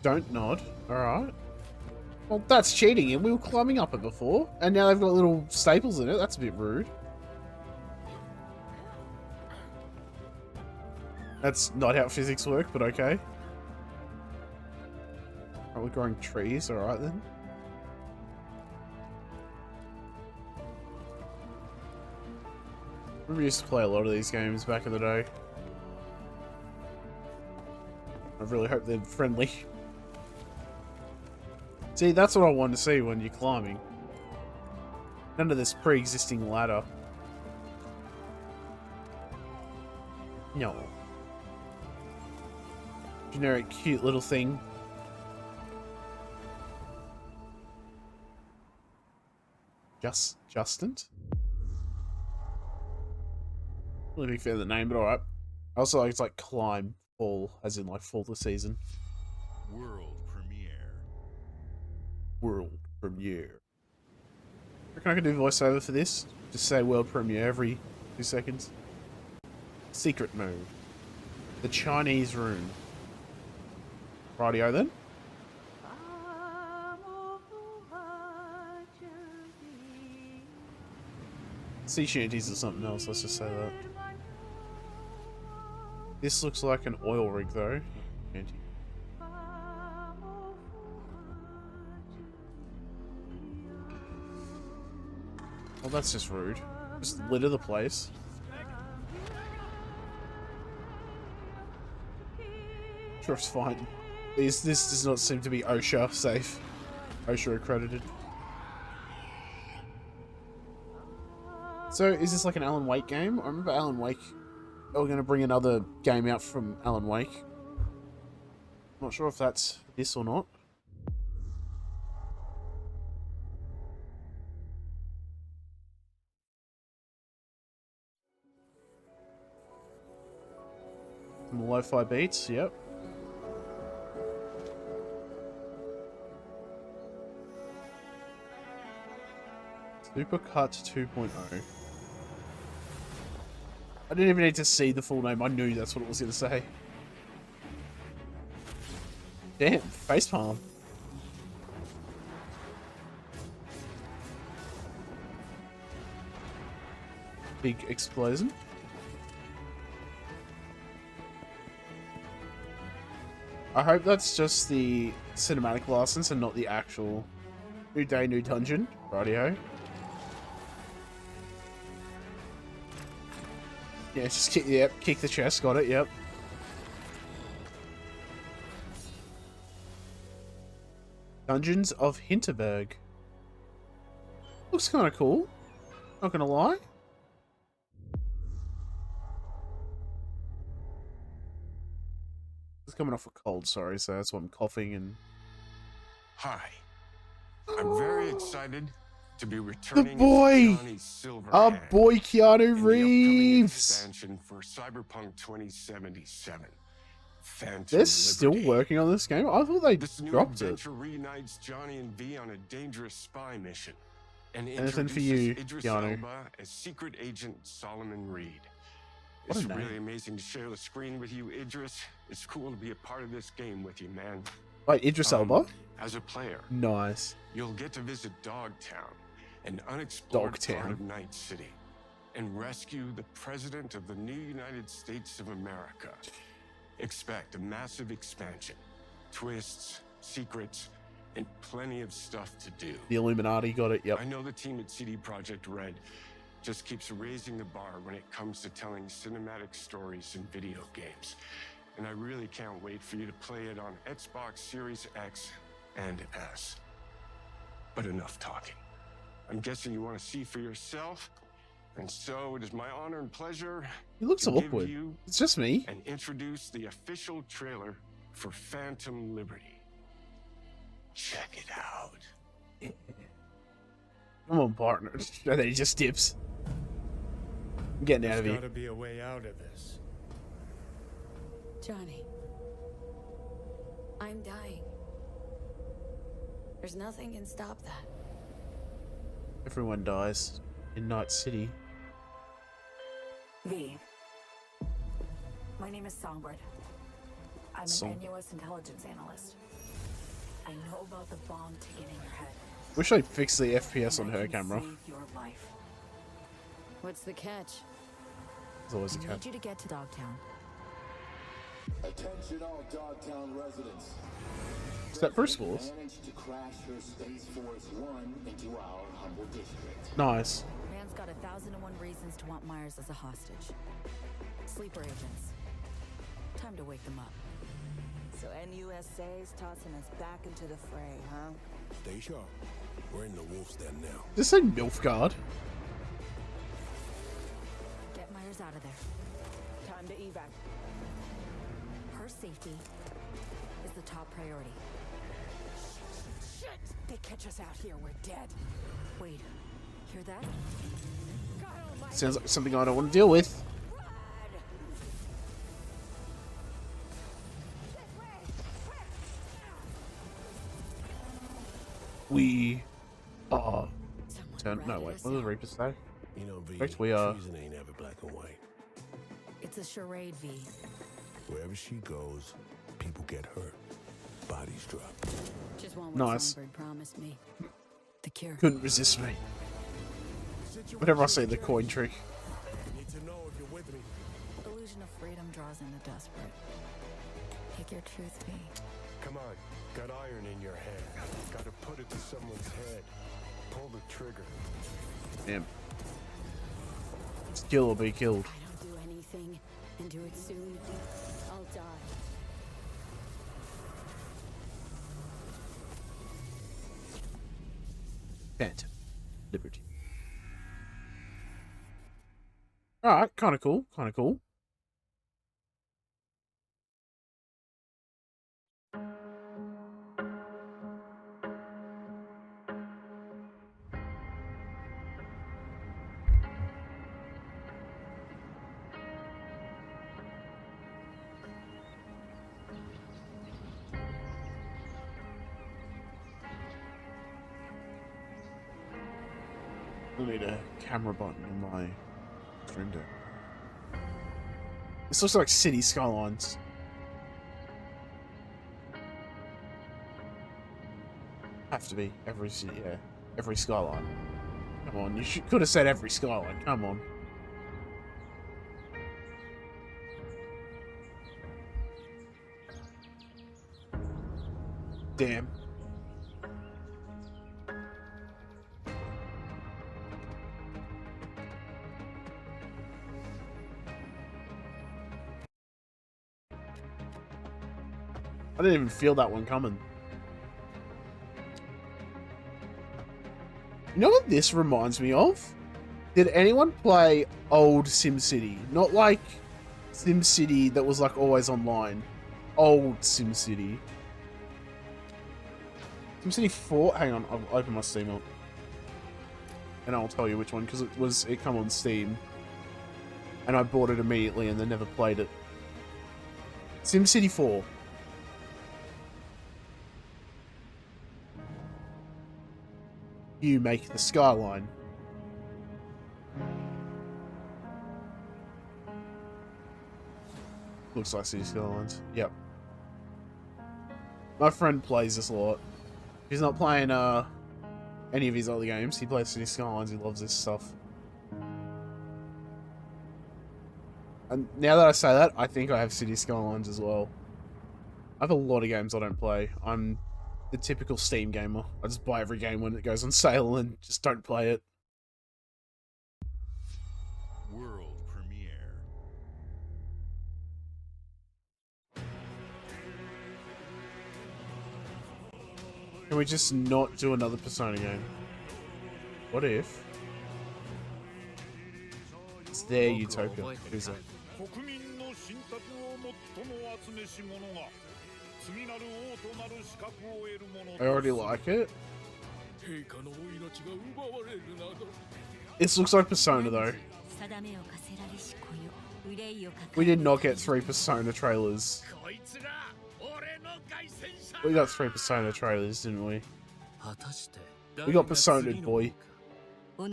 Don't nod, alright. Well, that's cheating, and we were climbing up it before, and now they've got little staples in it. That's a bit rude. That's not how physics work, but okay. Are we growing trees? Alright then. We used to play a lot of these games back in the day. I really hope they're friendly. See, that's what I want to see when you're climbing. None of this pre-existing ladder. No. Generic cute little thing. Jusant? Really big fan of the name, but alright. I also like it's like climb, fall, as in like fall the season. World premiere. World premiere. I reckon I can do voiceover for this. Just say world premiere every 2 seconds. Secret mode. The Chinese room. Rightio then. Sea shanties or something else, let's just say that. This looks like an oil rig though. Shanty. Well, that's just rude. Just litter the place. Sure, it's fine. This does not seem to be OSHA safe. OSHA accredited. So, is this like an Alan Wake game? I remember Alan Wake. They were going to bring another game out from Alan Wake. I'm not sure if that's this or not. Some lo-fi beats, yep. Supercut 2.0. I didn't even need to see the full name. I knew that's what it was going to say. Damn, facepalm. Big explosion. I hope that's just the cinematic license and not the actual new day, new dungeon. Rightio. Yeah, just kick, yep, kick the chest, got it, yep. Dungeons of Hinterberg. Looks kind of cool. Not gonna lie. It's coming off a cold, sorry, so that's why I'm coughing and... Hi. I'm very excited to be returning boy! Our Silverhand boy Keanu in the Reeves! upcoming expansion for Cyberpunk 2077. Phantom They're still Liberty. working on this game? I thought they This new dropped it. adventure reunites Johnny and V on a dangerous spy mission. And Anything for introduces you, Idris Keanu. Elba as secret agent Solomon Reed. What a It's name. really amazing to share the screen with you, Idris. It's cool to be a part of this game with you, man. Wait, Idris Elba? As a player, Nice. you'll get to visit Dogtown, an unexplored Dogtown. part of Night City, and rescue the President of the new United States of America. Expect a massive expansion, twists, secrets, and plenty of stuff to do. The Illuminati got it, yep. I know the team at CD Projekt Red just keeps raising the bar when it comes to telling cinematic stories in video games. And I really can't wait for you to play it on Xbox Series X and S. But enough talking. I'm guessing you want to see for yourself, and so it is my honor and pleasure He looks to give awkward. you It's just me. and introduce the official trailer for Phantom Liberty. Check it out. Come on, partner. And then he just dips. I'm getting out of There's here. gotta be a way out of this. Johnny, I'm dying. There's nothing can stop that. Everyone dies in Night City. V. My name is Songbird. I'm an NUS intelligence analyst. I know about the bomb ticking in your head. Wish I'd fix the FPS on her camera. Save your life. What's the catch? There's always a I catch. need you to get to Dogtown. Attention all Dogtown residents. Is that Bruce Willis? Managed to crash her Space Force 1 into our humble district. Nice. Man's got 1,001 reasons to want Myers as a hostage. Sleeper agents. Time to wake them up. So NUSA's tossing us back into the fray, huh? Stay sharp. We're in the wolf's den now. Does this say Milfgard? Get Myers out of there. Time to evac. Her safety is the top priority. Shit! They catch us out here, we're dead. Wait, hear that? Sounds like something I don't want to deal with. We are. No, wait. What does the Reaper say? You know, V, Correct, we are. treason ain't ever black and white. It's a charade, V. Wherever she goes, people get hurt. Bodies drop. Just want what Nice. Songbird promised me. The cure. Couldn't resist me. Whenever I say the coin trick. Need to know if you're with me. Illusion of freedom draws in the desperate. Pick your truth, V. Come on. Got iron in your hand. Gotta put it to someone's head. Pull the trigger. Damn. Kill or be killed. I don't do anything and do it soon. I'll die. Phantom Liberty. Alright, kinda cool. Kinda cool. I need a camera button on my render. This looks like City Skylines. Have to be every city, yeah, every skyline. Come on, you could have said every skyline. Come on. Damn. I didn't even feel that one coming. You know what this reminds me of? Did anyone play old SimCity? Not like SimCity that was like always online. Old SimCity. SimCity 4? Hang on, I'll open my Steam up. And I'll tell you which one, because it come on Steam. And I bought it immediately and then never played it. SimCity 4. You make the skyline. Looks like City Skylines. Yep. My friend plays this a lot. He's not playing any of his other games. He plays City Skylines. He loves this stuff. And now that I say that, I think I have City Skylines as well. I have a lot of games I don't play. I'm the typical Steam gamer. I just buy every game when it goes on sale and just don't play it. Can we just not do another Persona game? What if it's their utopia? Who's that? I already like it. This looks like Persona though. We did not get 3 Persona trailers. We got 3 Persona trailers, didn't we? We got Persona'd, boy. Oh,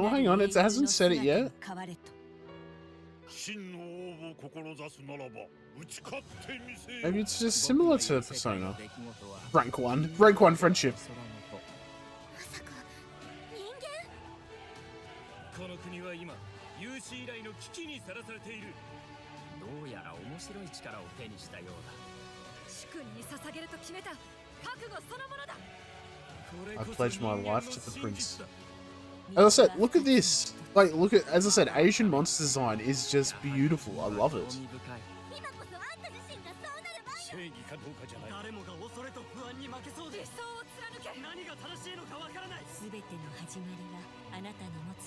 hang on, it hasn't said it yet. Maybe it's just similar to Persona. Rank 1. Rank 1 friendship. I pledge my life to the prince. As I said, look at this. Like, look at, as I said, Asian monster design is just beautiful. I love it.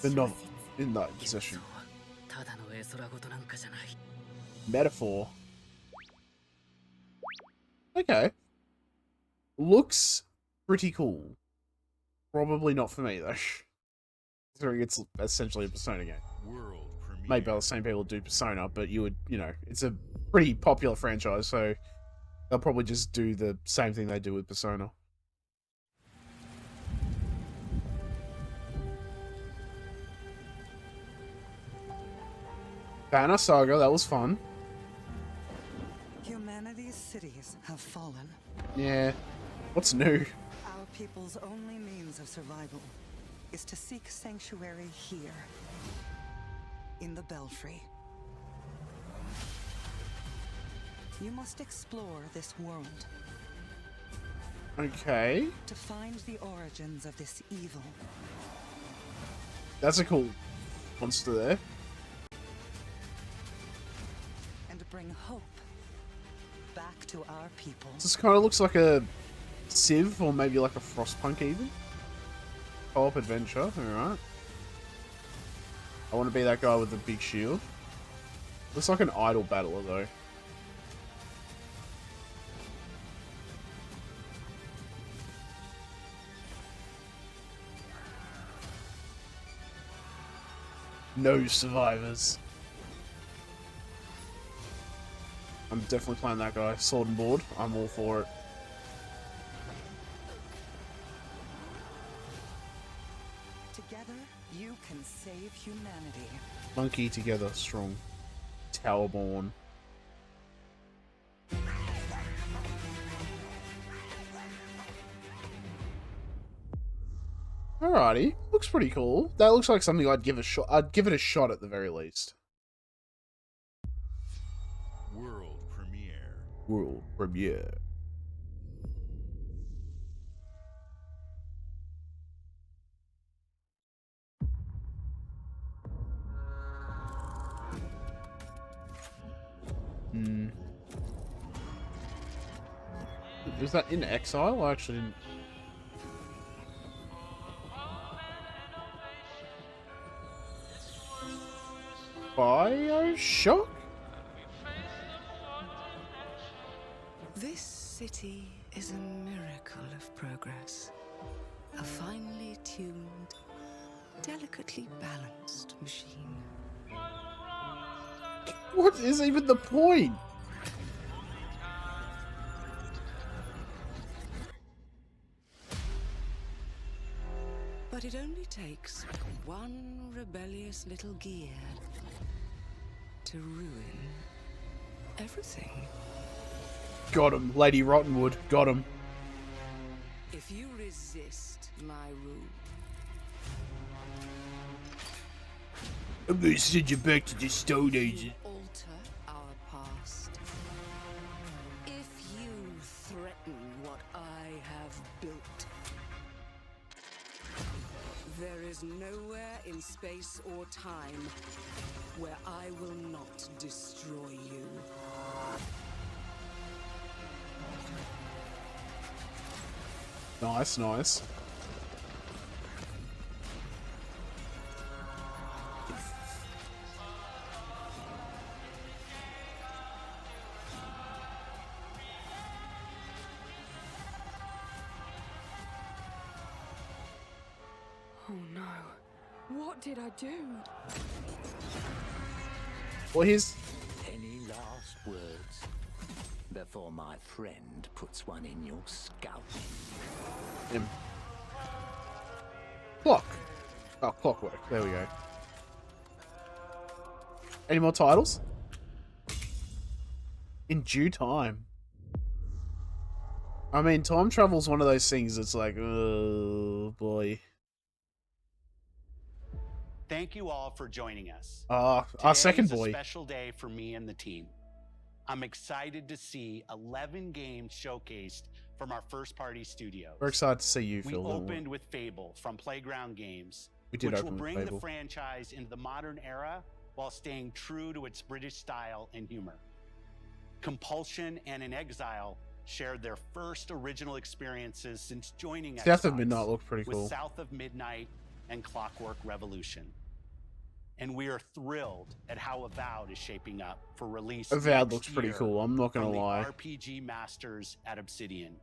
They're not in that position. Metaphor. Okay. Looks pretty cool. Probably not for me though. Considering it's essentially a Persona game. Made by the same people do Persona, but you would, you know, it's a pretty popular franchise, so they'll probably just do the same thing they do with Persona. Banner Saga, that was fun. Humanity's cities have fallen. Yeah. What's new? Our people's only means of survival is to seek sanctuary here, in the Belfry. You must explore this world. Okay. To find the origins of this evil. That's a cool monster there. And bring hope back to our people. This kind of looks like a Civ, or maybe like a Frostpunk even. Co-op adventure, alright. I want to be that guy with the big shield. Looks like an idle battler though. No survivors. I'm definitely playing that guy. Sword and board. I'm all for it. Together, you can save humanity. Monkey together, strong. Towerborne. Alrighty, looks pretty cool. That looks like something I'd give a shot. I'd give it a shot at the very least. World premiere. World premiere. Was that in Exile? I actually didn't. BioShock? This city is a miracle of progress. A finely tuned, delicately balanced machine. What is even the point? But it only takes one rebellious little gear to ruin everything. Got him, Lady Rottenwood. Got him. If you resist my rule, I'm gonna send you back to the Stone Age. alter our past. If you threaten what I have built, there is nowhere in space or time where I will not destroy you. Nice, nice. Oh no. What did I do? Well, here's... Any last words before my friend puts one in your scalp? Him. Clock. Oh, Clockwork. There we go. Any more titles? In due time. I mean, time travel's one of those things that's like, oh boy. Thank you all for joining us. Our second boy. Today is a special day for me and the team. I'm excited to see 11 games showcased from our first-party studios. We're excited to see you, We Phil. opened with Fable from Playground Games, We did which open will with bring the Fable. franchise into the modern era while staying true to its British style and humor. Compulsion and In Exile shared their first original experiences since joining South of Xbox Midnight looked pretty cool. with South of Midnight and Clockwork Revolution. And we are thrilled at how Avowed is shaping up for release. Avowed next looks pretty year cool, I'm not gonna from the lie. RPG masters at Obsidian.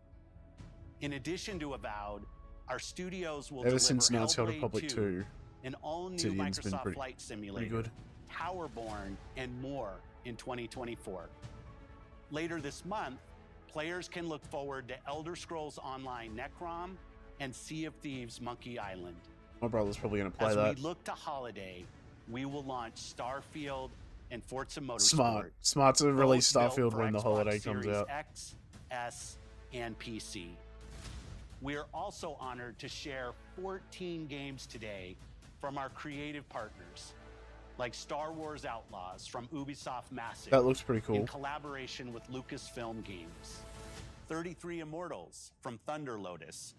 In addition to Avowed, our studios will Ever deliver since Knights of the Hellblade Republic 2, an all-new Obsidian's been Microsoft pretty Flight Simulator, good. Towerborne, and more in 2024. Later this month, players can look forward to Elder Scrolls Online Necrom and Sea of Thieves Monkey Island. My brother's probably going to play As that. we look to holiday, we will launch Starfield and Forza Motorsport. Smart to release both built Starfield for when the Xbox holiday comes Series out. X, S, and PC. We are also honored to share 14 games today from our creative partners, like Star Wars Outlaws from Ubisoft Massive. That looks pretty cool. In collaboration with Lucasfilm Games. 33 Immortals from Thunder Lotus.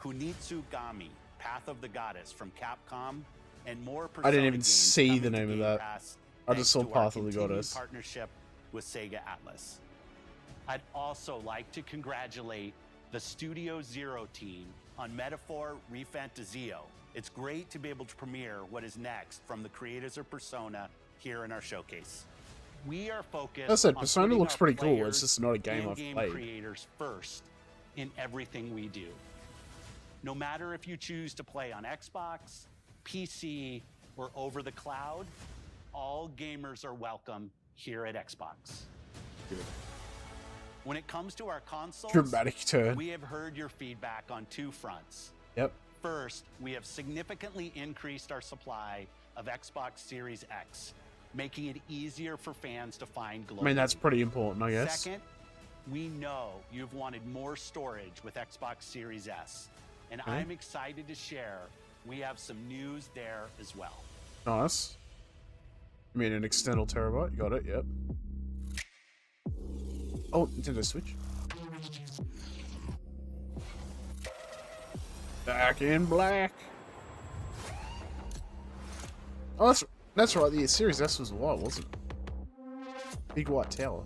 Kunitsu Gami, Path of the Goddess from Capcom, and more I didn't Persona even games see coming the to name of Game that. Pass I just saw thanks to our Path of the continued Goddess. partnership with Sega Atlas. I'd also like to congratulate the Studio Zero team on Metaphor Re Fantazio. It's great to be able to premiere what is next from the creators of Persona here in our showcase. We are focused I said, on Persona putting looks our pretty cool, it's players just not a game and I've game played. creators first in everything we do. No matter if you choose to play on Xbox, PC, or over the cloud, all gamers are welcome here at Xbox. When it comes to our consoles, Dramatic turn. we have heard your feedback on two fronts. Yep. First, we have significantly increased our supply of Xbox Series X, making it easier for fans to find globally. I mean, that's pretty important, I guess. Second, we know you've wanted more storage with Xbox Series S, and Okay. I'm excited to share we have some news there as well. Nice. I mean, an external terabyte. Got it, yep. Oh, Nintendo Switch. Back in black. Oh, that's right. The Series S was white, wasn't it? Big white tower.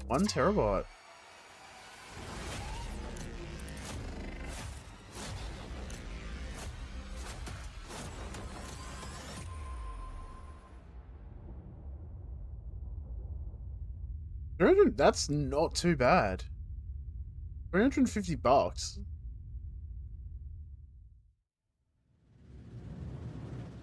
1 terabyte. That's not too bad. $350.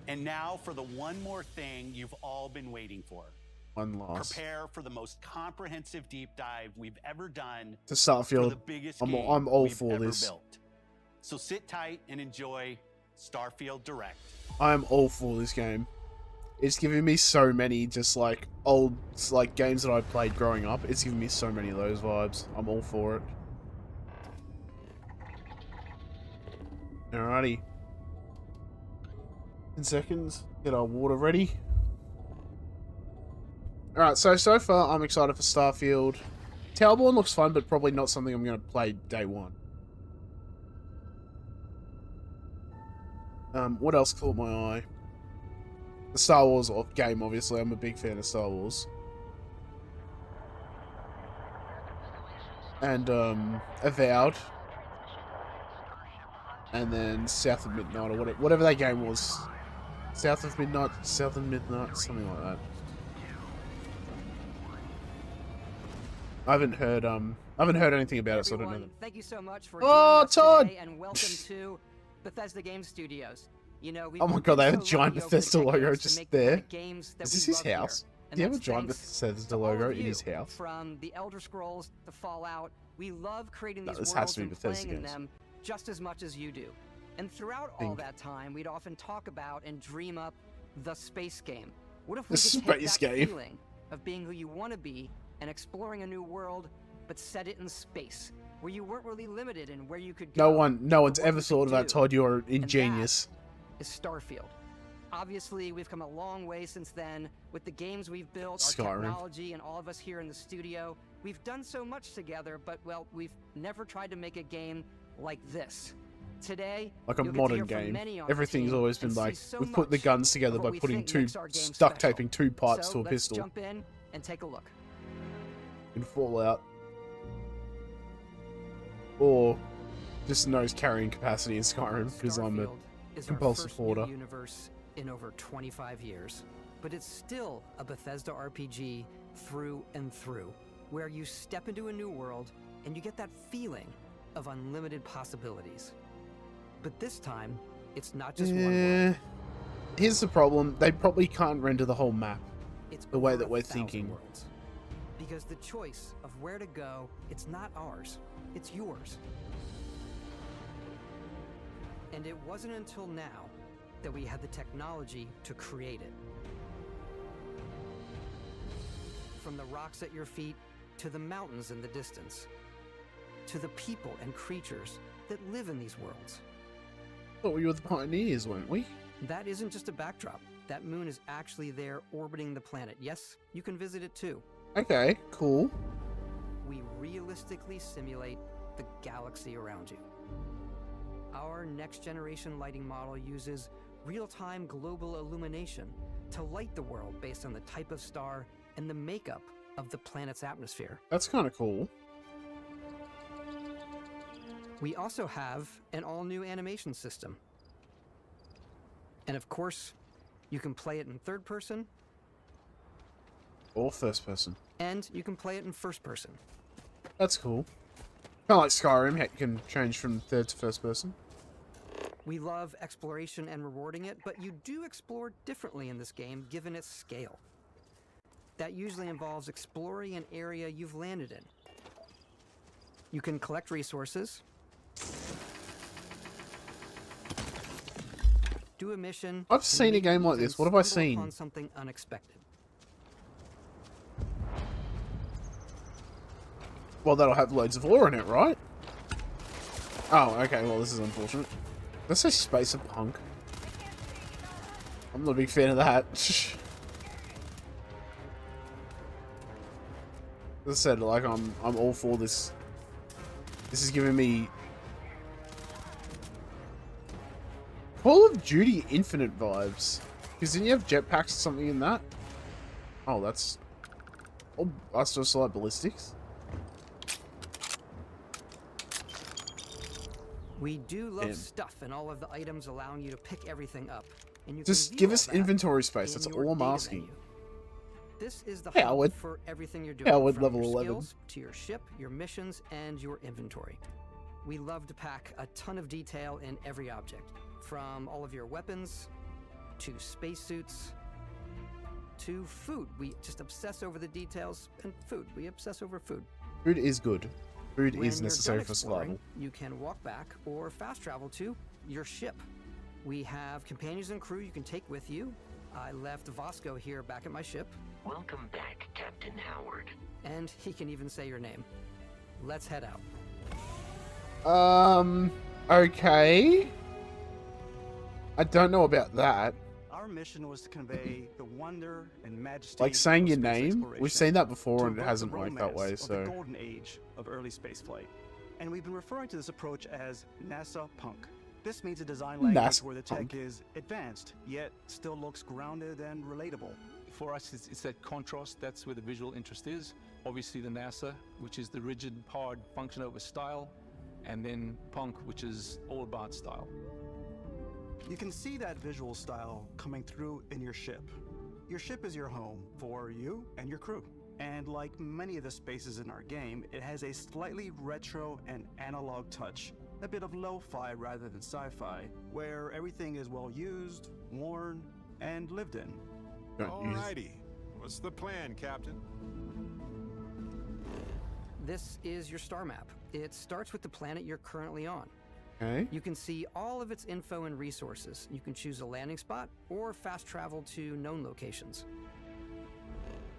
And now for the one more thing you've all been waiting for. One last. Prepare for the most comprehensive deep dive we've ever done To for Starfield. the biggest I'm game all we've for ever this. built. So sit tight and enjoy Starfield Direct. I am all for this game. It's giving me so many just like old like games that I played growing up. It's giving me so many of those vibes. I'm all for it. Alrighty. 10 seconds. Get our water ready. Alright, so far I'm excited for Starfield. Towerborne looks fun, but probably not something I'm going to play day one. What else caught my eye? The Star Wars game, obviously. I'm a big fan of Star Wars. And, Avowed. and then South of Midnight, or whatever that game was. South of Midnight, something like that. I haven't heard anything about it, so I don't know them. Thank you so much for joining us Todd! Today, and welcome to Bethesda Game Studios. You know, Oh my god, they have a giant Bethesda logo just there. Is this his house? Do you have a giant Bethesda logo in his house? From the Elder Scrolls, the Fallout, we love creating these this worlds has to be and Bethesda playing in games. them just as much as you do. And throughout all that time, we'd often talk about and dream up the space game. What if we could take that feeling of being who you want to be and exploring a new world, but set it in space, where you weren't really limited in where you could go? No one's ever thought of that, Todd. You're ingenious. Is Starfield. Obviously, we've come a long way since then with the games we've built, Skyrim. our technology, and all of us here in the studio. We've done so much together, but, well, we've never tried to make a game like this. Today, like a modern game. Everything's always been like, we've put the guns together by putting duct taping two pipes to a pistol. Jump in and take a look. In Fallout. Or just nose carrying capacity in Skyrim, because I'm a compulsive hoarder. Universe in over 25 years, but it's still a Bethesda RPG through and through, where you step into a new world and you get that feeling of unlimited possibilities. But this time, it's not just one world. Here's the problem: they probably can't render the whole map It's the way over that we're 1,000 thinking. worlds. Because the choice of where to go, it's not ours, it's yours. And it wasn't until now that we had the technology to create it. From the rocks at your feet, to the mountains in the distance, to the people and creatures that live in these worlds. Thought we were the pioneers, weren't we? That isn't just a backdrop. That moon is actually there orbiting the planet. Yes, you can visit it too. Okay, cool. We realistically simulate the galaxy around you. Our next generation lighting model uses real-time global illumination to light the world based on the type of star and the makeup of the planet's atmosphere. That's kind of cool. We also have an all-new animation system. And of course, you can play it in third person. Or first person. And you can play it in first person. That's cool. Kind of like Skyrim, how you can change from third to first person. We love exploration and rewarding it, but you do explore differently in this game given its scale. That usually involves exploring an area you've landed in. You can collect resources, do a mission. I've seen a game like this. What have I seen? On something unexpected. Well, that'll have loads of lore in it, right? Oh, okay. Well, this is unfortunate. Let's say Cyberpunk. I'm not a big fan of that. As I said, like I'm all for this. This is giving me Call of Duty Infinite vibes. Because didn't you have jetpacks or something in that? Oh, that's. Oh, I still saw like ballistics. We do love stuff and all of the items allowing you to pick everything up. And you just can give view us all that inventory space. That's in all your I'm data asking. menu. This is the Howard. hub for everything you're doing. Howard, from level your 11. skills to your ship, your missions, and your inventory. We love to pack a ton of detail in every object, from all of your weapons to spacesuits to food. We just obsess over the details, and food. We obsess over food. Food is good. Food When is you're necessary done for exploring, survival. you can walk back or fast travel to your ship. We have companions and crew you can take with you. I left Vasco here back at my ship. Welcome back, Captain Howard. And he can even say your name. Let's head out. Okay. I don't know about that. Our mission was to convey the wonder and majesty Like saying of your space name, exploration, we've seen that before to and it evoke hasn't the worked that way, romance of so. the golden age of early spaceflight. And we've been referring to this approach as NASA Punk. This means a design language NASA where the tech Punk. is advanced, yet still looks grounded and relatable. For us, it's that contrast. That's where the visual interest is. Obviously, the NASA, which is the rigid, hard function over style, and then punk, which is all about style. You can see that visual style coming through in your ship. Your ship is your home for you and your crew. And like many of the spaces in our game, it has a slightly retro and analog touch. A bit of lo-fi rather than sci-fi, where everything is well used, worn, and lived in. Alrighty. What's the plan, Captain? This is your star map. It starts with the planet you're currently on. Okay. You can see all of its info and resources. You can choose a landing spot or fast travel to known locations.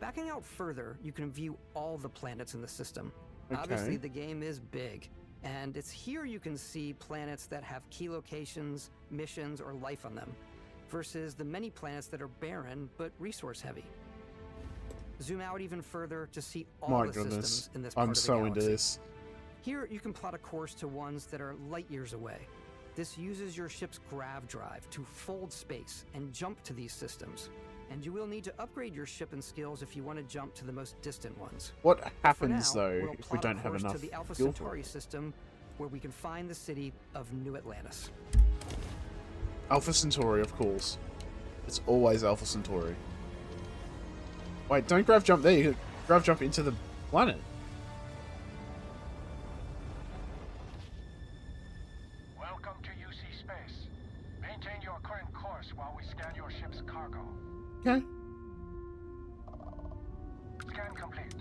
Backing out further, you can view all the planets in the system. Okay. Obviously, the game is big, and it's here you can see planets that have key locations, missions, or life on them, versus the many planets that are barren but resource heavy. Zoom out even further to see all the systems in this part I'm of the so galaxy. into this. Here, you can plot a course to ones that are light years away. This uses your ship's grav drive to fold space and jump to these systems. And you will need to upgrade your ship and skills if you want to jump to the most distant ones. What For happens now, though we'll if we plot a don't have course enough to the Alpha fuel Centauri system, where we can find the city of New Atlantis. Alpha Centauri, of course. It's always Alpha Centauri. Wait, don't grav jump there. You can grav jump into the planet. Welcome to UC Space. Maintain your current course while we scan your ship's cargo. Okay. Scan complete.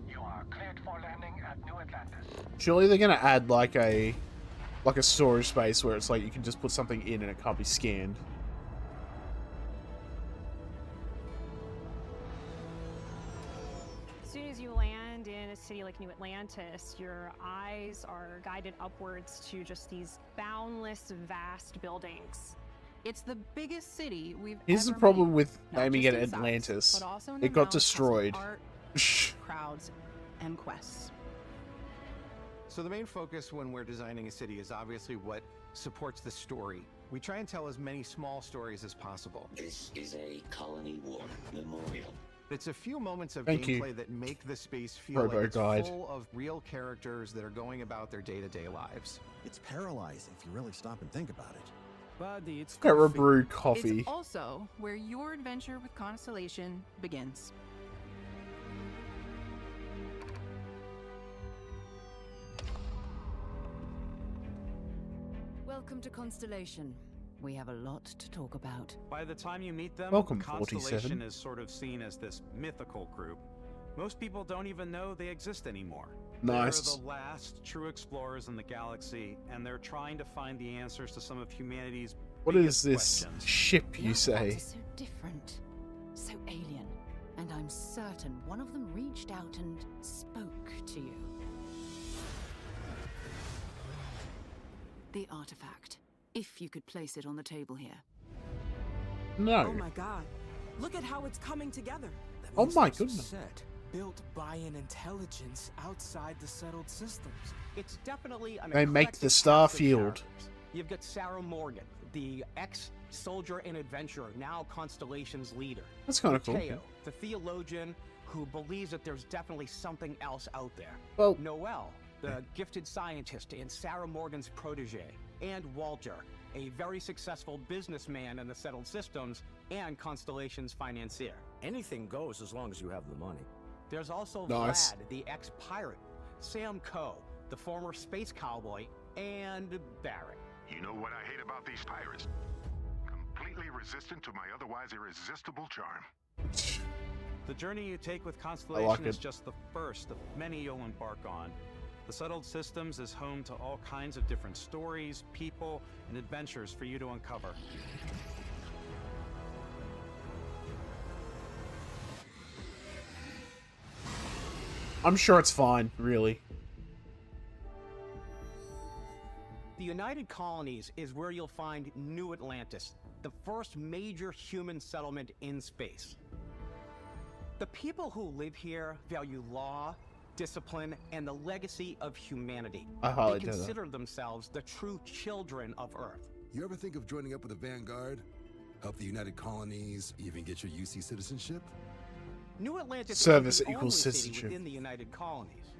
You are cleared for landing at New Atlantis. Surely they're gonna add like a storage space where it's like you can just put something in and it can't be scanned. As soon as you land in a city like New Atlantis, your eyes are guided upwards to just these boundless, vast buildings. It's the biggest city we've Here's the ever problem made. with Not naming just it in size, Atlantis. but also in the It got amount of destroyed. art, crowds, and quests. So the main focus when we're designing a city is obviously what supports the story. We try and tell as many small stories as possible. This is a Colony War memorial. It's a few moments of Thank you, gameplay that make the space feel like it's Robo-Guide. full of real characters that are going about their day-to-day lives. It's paralyzing if you really stop and think about it. Buddy, it's Era Brew coffee. It's also where your adventure with Constellation begins. Welcome to Constellation. We have a lot to talk about. By the time you meet them, Welcome, Constellation 47. is sort of seen as this mythical group. Most people don't even know they exist anymore. Nice. They're the last true explorers in the galaxy, and they're trying to find the answers to some of humanity's What is biggest this questions. ship you say? Outlaws are so different, so alien, and I'm certain one of them reached out and spoke to you. The artifact, if you could place it on the table here. No. Oh my god. Look at how it's coming together. Oh my goodness. Set, built by an intelligence outside the settled systems. It's definitely an They make the eclectic cast of Starfield. characters. You've got Sarah Morgan, the ex-soldier and adventurer, now Constellation's leader. That's kinda cool. Mateo, the theologian who believes that there's definitely something else out there. Well- Noel, the gifted scientist and Sarah Morgan's protege. And Walter, a very successful businessman in the settled systems and Constellation's financier. Anything goes as long as you have the money. There's also Nice. Vlad, the ex-pirate, Sam Coe, the former space cowboy, and Barrett. You know what I hate about these pirates? Completely resistant to my otherwise irresistible charm. The journey you take with Constellation like is it. just the first of many you'll embark on. The Settled Systems is home to all kinds of different stories, people, and adventures for you to uncover. I'm sure it's fine, really. The United Colonies is where you'll find New Atlantis, the first major human settlement in space. The people who live here value law, discipline, and the legacy of humanity. I highly They doubt that. consider themselves the true children of Earth. You ever think of joining up with the Vanguard? Help the United Colonies, even get your UC citizenship? New Atlantis Service is the equals only city citizenship. within the United Colonies.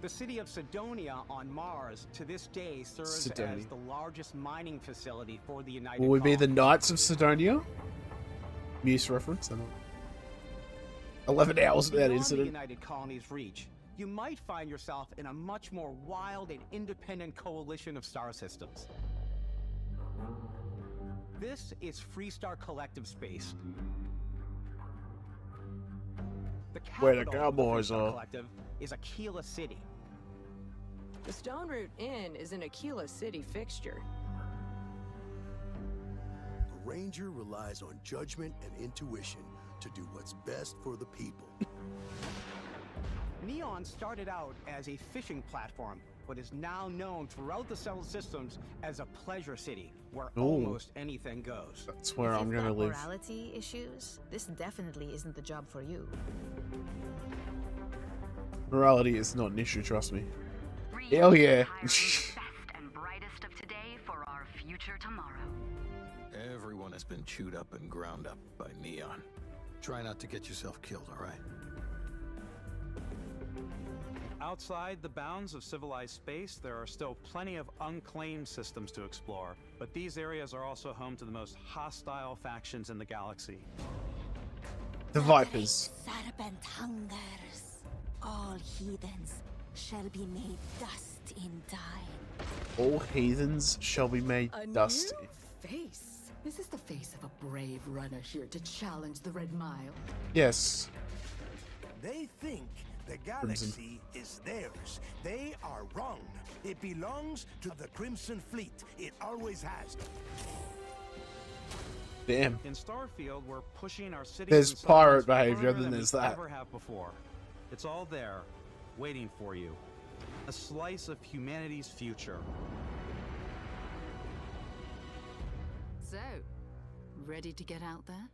The city of Cydonia on Mars to this day serves as the largest mining facility for the United Will we be the Colonies. Knights of Cydonia? Muse reference? I don't know. 11 hours of that Beyond the incident. United Colonies' reach, you might find yourself in a much more wild and independent coalition of star systems. This is Freestar Collective Space. The Where the capital of cowboys Freestar are. Collective is Aquila City. The Stone Root Inn is an Aquila City fixture. A ranger relies on judgment and intuition to do what's best for the people. Neon started out as a fishing platform, but is now known throughout the settled systems as a pleasure city, where Ooh. almost anything goes. That's where If I'm you've gonna got live. morality issues, this definitely isn't the job for you. Morality is not an issue, trust me. Hell yeah. best and brightest of today for our future tomorrow. Everyone has been chewed up and ground up by Neon. Try not to get yourself killed, all right? Outside the bounds of civilized space, there are still plenty of unclaimed systems to explore, but these areas are also home to the most hostile factions in the galaxy. The Vipers. Serpent hungers. All heathens shall be made dust in time. All heathens shall be made dusty. Face. This is the face of a brave runner here to challenge the Red Mile. Yes. They think the galaxy is theirs. They are wrong. It belongs to the Crimson Fleet. It always has. Damn. In Starfield, we're pushing our cities There's and pirate suburbs behavior, further then than there's we that. ever have before. It's all there, waiting for you. A slice of humanity's future. So, ready to get out there?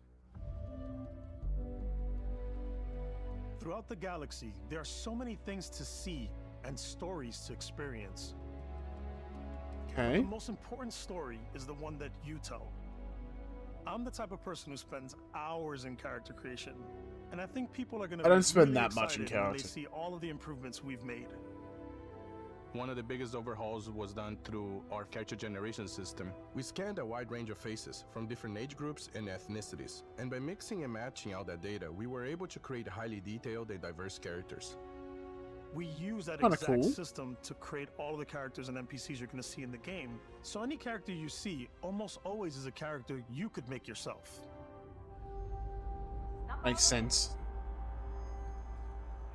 Throughout the galaxy, there are so many things to see and stories to experience. Okay. The most important story is the one that you tell. I'm the type of person who spends hours in character creation, and I think people are going to I don't be spend really that much in excited when character. they see all of the improvements we've made. One of the biggest overhauls was done through our character generation system. We scanned a wide range of faces from different age groups and ethnicities, and by mixing and matching all that data, we were able to create highly detailed and diverse characters. We use that Kinda exact cool. system to create all of the characters and NPCs you're going to see in the game. So any character you see almost always is a character you could make yourself. Makes sense.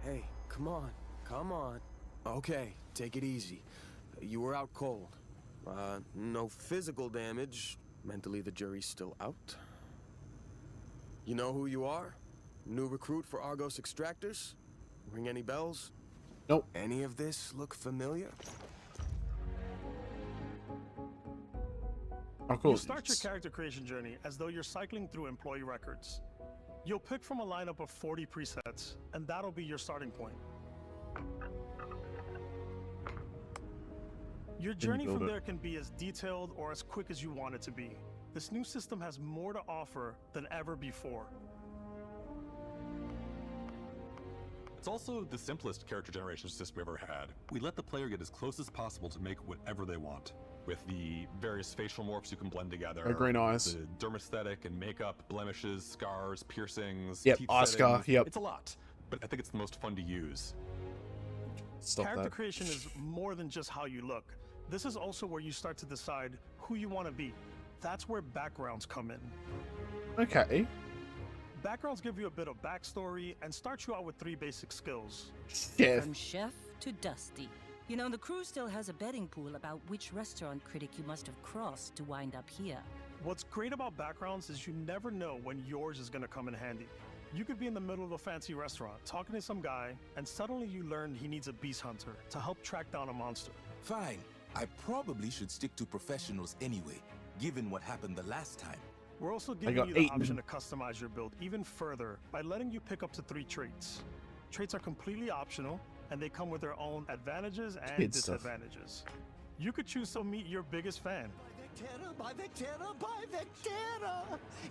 Hey, come on, come on. Okay, take it easy. You were out cold. No physical damage. Mentally, the jury's still out. You know who you are? New recruit for Argos Extractors? Ring any bells? Nope. Any of this look familiar? Of course. You start your character creation journey as though you're cycling through employee records. You'll pick from a lineup of 40 presets, and that'll be your starting point. Your journey from there can be as detailed or as quick as you want it to be. This new system has more to offer than ever before. It's also the simplest character generation system we've ever had. We let the player get as close as possible to make whatever they want. With the various facial morphs you can blend together. Green eyes. The dermaesthetic and makeup, blemishes, scars, piercings, Yep, teeth Oscar, settings. yep. It's a lot, but I think it's the most fun to use. Stop Character that. creation is more than just how you look. This is also where you start to decide who you want to be. That's where backgrounds come in. Okay. Backgrounds give you a bit of backstory and start you out with 3 basic skills. Yeah. From chef to Dusty. You know, the crew still has a betting pool about which restaurant critic you must have crossed to wind up here. What's great about backgrounds is you never know when yours is going to come in handy. You could be in the middle of a fancy restaurant talking to some guy, and suddenly you learn he needs a beast hunter to help track down a monster. Fine. I probably should stick to professionals anyway, given what happened the last time. We're also giving you the option to customize your build even further by letting you pick up to 3 traits. Traits are completely optional, and they come with their own advantages and Kid stuff. disadvantages. You could choose to meet your biggest fan. By Vectera!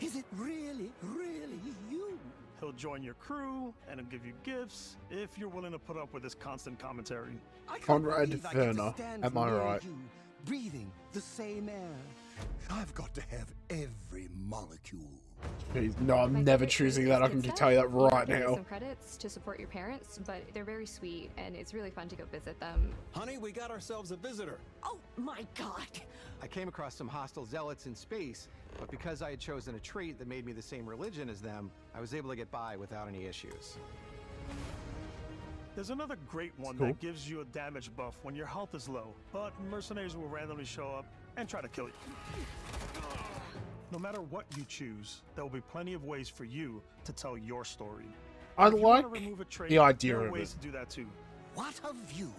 Is it really, really you? He'll join your crew and he'll give you gifts if you're willing to put up with his constant commentary. Conrad Werner, am I right? Breathing the same air. I've got to have every molecule. Jeez, no, I'm never choosing that. I can tell you that right now. Some credits to support your parents, but they're very sweet, and it's really fun to go visit them. Honey, we got ourselves a visitor. Oh my god! I came across some hostile zealots in space, but because I had chosen a trait that made me the same religion as them, I was able to get by without any issues. There's another great one Cool. that gives you a damage buff when your health is low, but mercenaries will randomly show up and try to kill you. No matter what you choose, there will be plenty of ways for you to tell your story. I If you wanna like remove a trait, the idea there are of ways it. to do that too. What a view!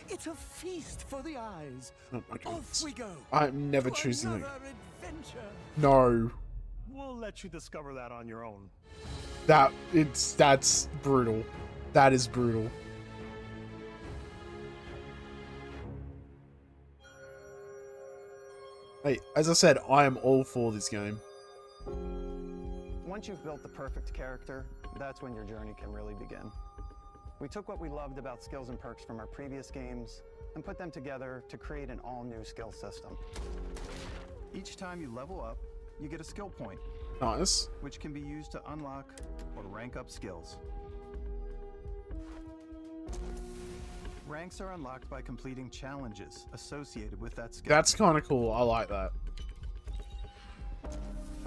It's a feast for the eyes. Oh my Off goodness. we go. I'm never to choosing it. another adventure. No. We'll let you discover that on your own. That's brutal. That is brutal. Hey, as I said, I am all for this game. Once you've built the perfect character, that's when your journey can really begin. We took what we loved about skills and perks from our previous games and put them together to create an all-new skill system. Each time you level up, you get a skill point, Nice. which can be used to unlock or rank up skills. Ranks are unlocked by completing challenges associated with that skill. That's kind of cool. I like that.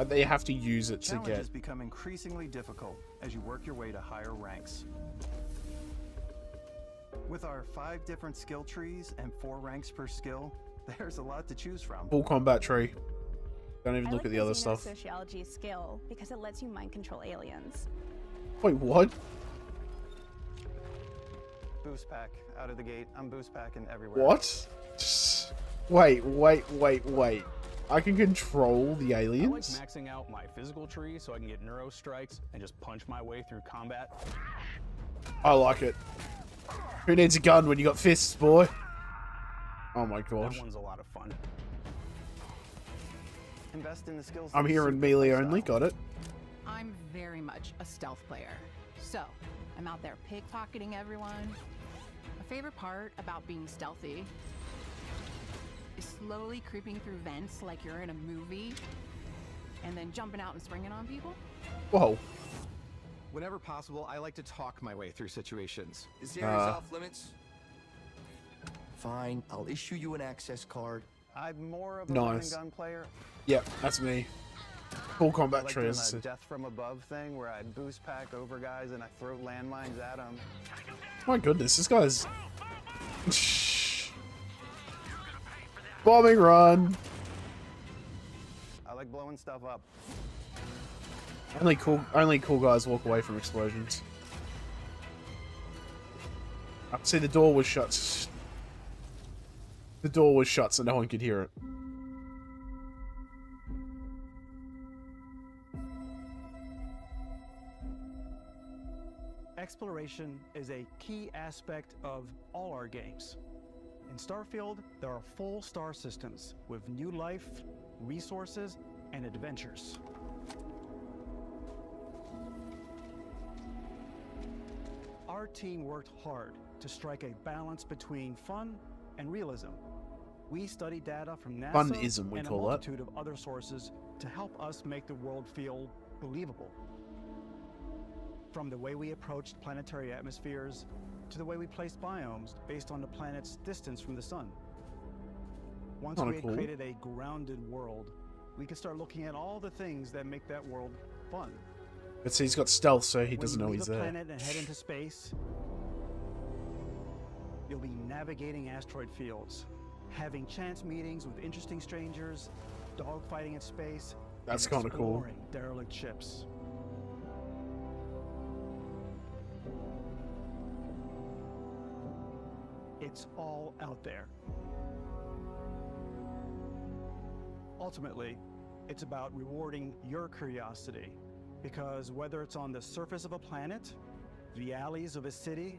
They have to use it to Challenges get. become increasingly difficult as you work your way to higher ranks. With our 5 different skill trees and 4 ranks per skill, there's a lot to choose from. Full combat tree. Don't even I look like at the other the stuff. Sociology skill because it lets you mind control aliens. Wait, what? Boost pack out of the gate. I'm boost packing everywhere. What? Wait. I can control the I like aliens? maxing out my physical tree so I can get neuro strikes and just punch my way through combat. I like it. Who needs a gun when you got fists, boy? Oh my gosh. That one's a lot of fun. Invest in the skills. I'm that here suit in the melee playstyle. only. Got it. I'm very much a stealth player. So, I'm out there pickpocketing everyone. My favorite part about being stealthy is slowly creeping through vents like you're in a movie and then jumping out and springing on people. Whoa. Whenever possible, I like to talk my way through situations. This area's off limits. Fine, I'll issue you an access card. I'm more of a Nice. run and gun player. Yep, that's me. Full I combat like tree. doing as I a said. death from above thing where I boost pack over guys and I throw landmines at them. My goodness, this guy's. Bombing run. I like blowing stuff up. Only cool guys walk away from explosions. I see the door was shut. The door was shut, so no one could hear it. Exploration is a key aspect of all our games. In Starfield, there are full star systems with new life, resources, and adventures. Our team worked hard to strike a balance between fun and realism. We studied data from NASA Funism, we and a call that. multitude of other sources to help us make the world feel believable. From the way we approached planetary atmospheres to the way we placed biomes based on the planet's distance from the sun. Once Kinda we had cool. created a grounded world, we could start looking at all the things that make that world fun. But see, he's got stealth, so he When doesn't you know leave he's a there. planet and head into space, you'll be navigating asteroid fields, having chance meetings with interesting strangers, dogfighting in space. That's and kinda cool. exploring derelict ships. It's all out there. Ultimately, it's about rewarding your curiosity, because whether it's on the surface of a planet, the alleys of a city,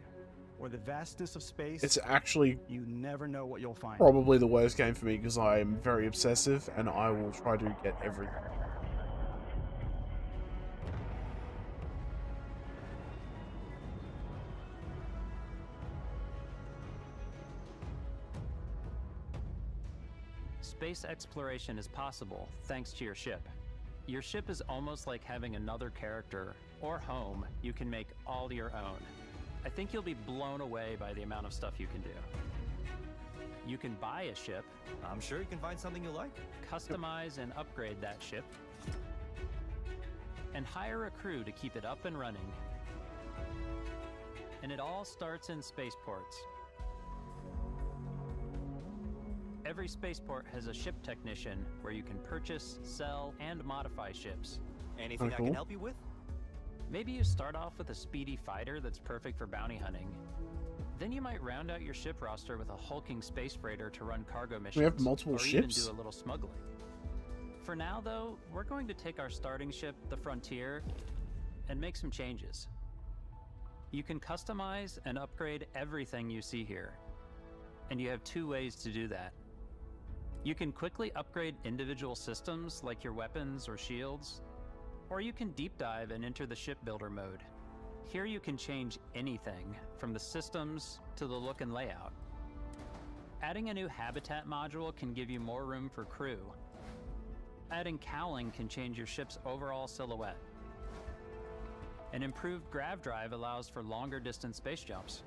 or the vastness of space, It's actually you never know what you'll find. probably the worst game for me because I am very obsessive and I will try to get everything. space exploration is possible thanks to your ship. Your ship is almost like having another character or home you can make all your own. I think you'll be blown away by the amount of stuff you can do. You can buy a ship. I'm sure you can find something you like. Customize and upgrade that ship. And hire a crew to keep it up and running. And it all starts in spaceports. Every spaceport has a ship technician where you can purchase, sell, and modify ships. Anything I can help you with? Maybe you start off with a speedy fighter that's perfect for bounty hunting. Then you might round out your ship roster with a hulking space freighter to run cargo missions. We have multiple or ships? even do a little smuggling. For now, though, we're going to take our starting ship, the Frontier, and make some changes. You can customize and upgrade everything you see here. And you have two ways to do that. You can quickly upgrade individual systems like your weapons or shields, or you can deep dive and enter the shipbuilder mode. Here you can change anything, from the systems to the look and layout. Adding a new habitat module can give you more room for crew. Adding cowling can change your ship's overall silhouette. An improved grav drive allows for longer distance space jumps.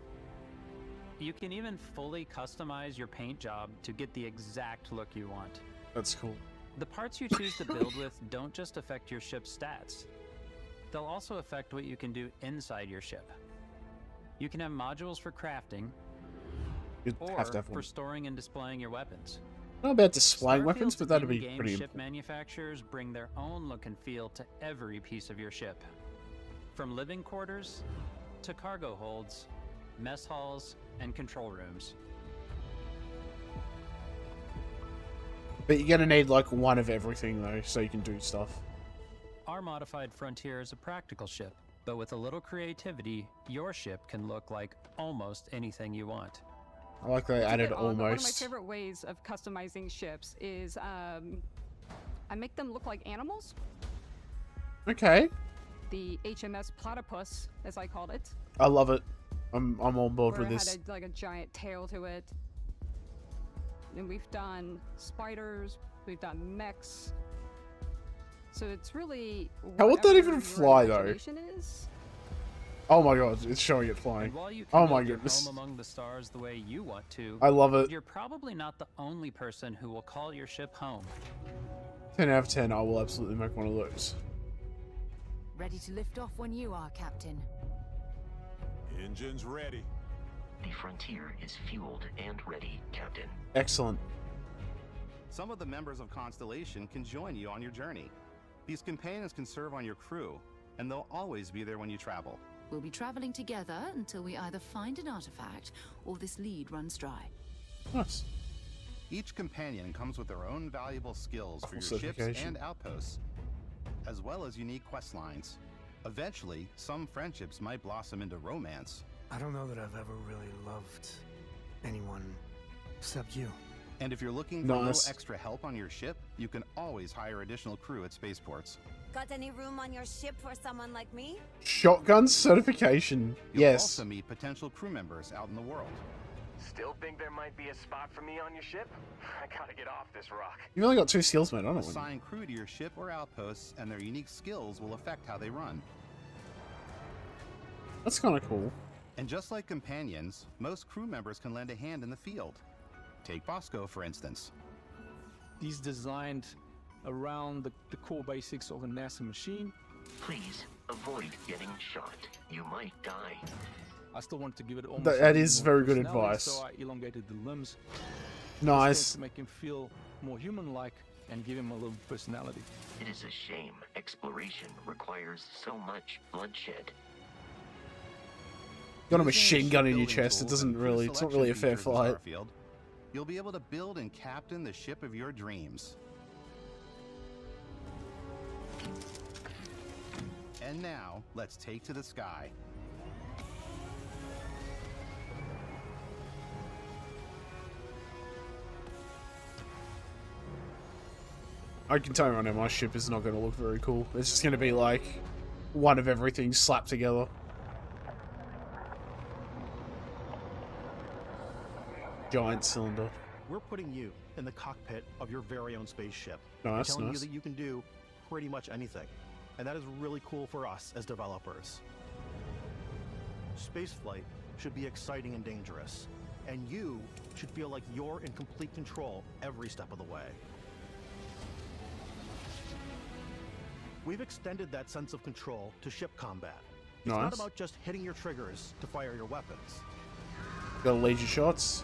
You can even fully customize your paint job to get the exact look you want. That's cool. The parts you choose to build with don't just affect your ship's stats. They'll also affect what you can do inside your ship. You can have modules for crafting, or for storing and displaying your weapons. Not about displaying weapons, Starfield's but that'd be in-game pretty ship manufacturers bring their own look and feel to every piece of your ship. From living quarters to cargo holds, mess halls, and control rooms. But you're gonna need like one of everything though, so you can do stuff. Our modified Frontier is a practical ship, but with a little creativity, your ship can look like almost anything you want. I like they added almost. One of my favorite ways of customizing ships is I make them look like animals. Okay. The HMS Platypus, as I called it. I love it. I'm on board with It this. had like a giant tail to it. And we've done spiders, we've done mechs. So it's really How would that whatever even your fly though? imagination is. Oh my god, it's showing it flying. And while you Oh can my build your goodness. home among the stars the way you want to, I love it. You're probably not the only person who will call your ship home. 10 out of 10, I will absolutely make one of those. Ready to lift off when you are, Captain. Engines ready. The Frontier is fueled and ready, Captain. Excellent. Some of the members of Constellation can join you on your journey. These companions can serve on your crew, and they'll always be there when you travel. We'll be traveling together until we either find an artifact or this lead runs dry. Nice. Each companion comes with their own valuable skills for your ships certification. and outposts, as well as unique quest lines. Eventually, some friendships might blossom into romance. I don't know that I've ever really loved anyone except you. And if you're looking for a Nice. little extra help on your ship, you can always hire additional crew at spaceports. Got any room on your ship for someone like me? Shotgun certification. You'll Yes. also meet potential crew members out in the world. Still think there might be a spot for me on your ship? I gotta get off this rock. You've only got 2 skills, mate. I don't know. Assign crew to your ship or outposts, and their unique skills will affect how they run. That's kind of cool. And just like companions, most crew members can lend a hand in the field. Take Bosco, for instance. He's designed around the core basics of a NASA machine. Please avoid getting shot. You might die. I still wanted to give it almost That is more very good personality, advice. So I elongated the limbs. Nice. Just to make him feel more human-like and give him a little personality. It is a shame exploration requires so much bloodshed. Got a machine gun in your chest. It doesn't really. It's not really a fair fight. Starfield, you'll be able to build and captain the ship of your dreams. And now, let's take to the sky. I can tell you right now, my ship is not going to look very cool. It's just going to be like one of everything slapped together. Giant cylinder. We're putting you in the cockpit of your very own spaceship. Nice, telling nice. you that you can do pretty much anything. And that is really cool for us as developers. Spaceflight should be exciting and dangerous, and you should feel like you're in complete control every step of the way. We've extended that sense of control to ship combat. It's not about just hitting your triggers to fire your weapons. Got laser shots.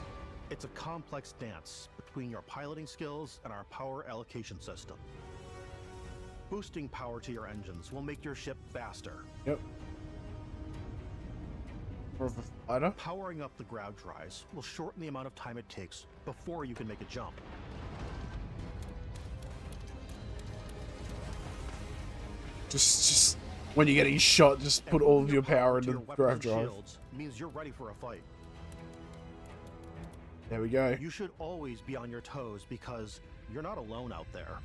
It's a complex dance between your piloting skills and our power allocation system. Boosting power to your engines will make your ship faster. Yep. More of a fighter. Powering up the ground drives will shorten the amount of time it takes before you can make a jump. Just when you're getting shot, just put all of your power into the drive. Shields means you're ready for a fight. There we go. You should always be on your toes because you're not alone out there.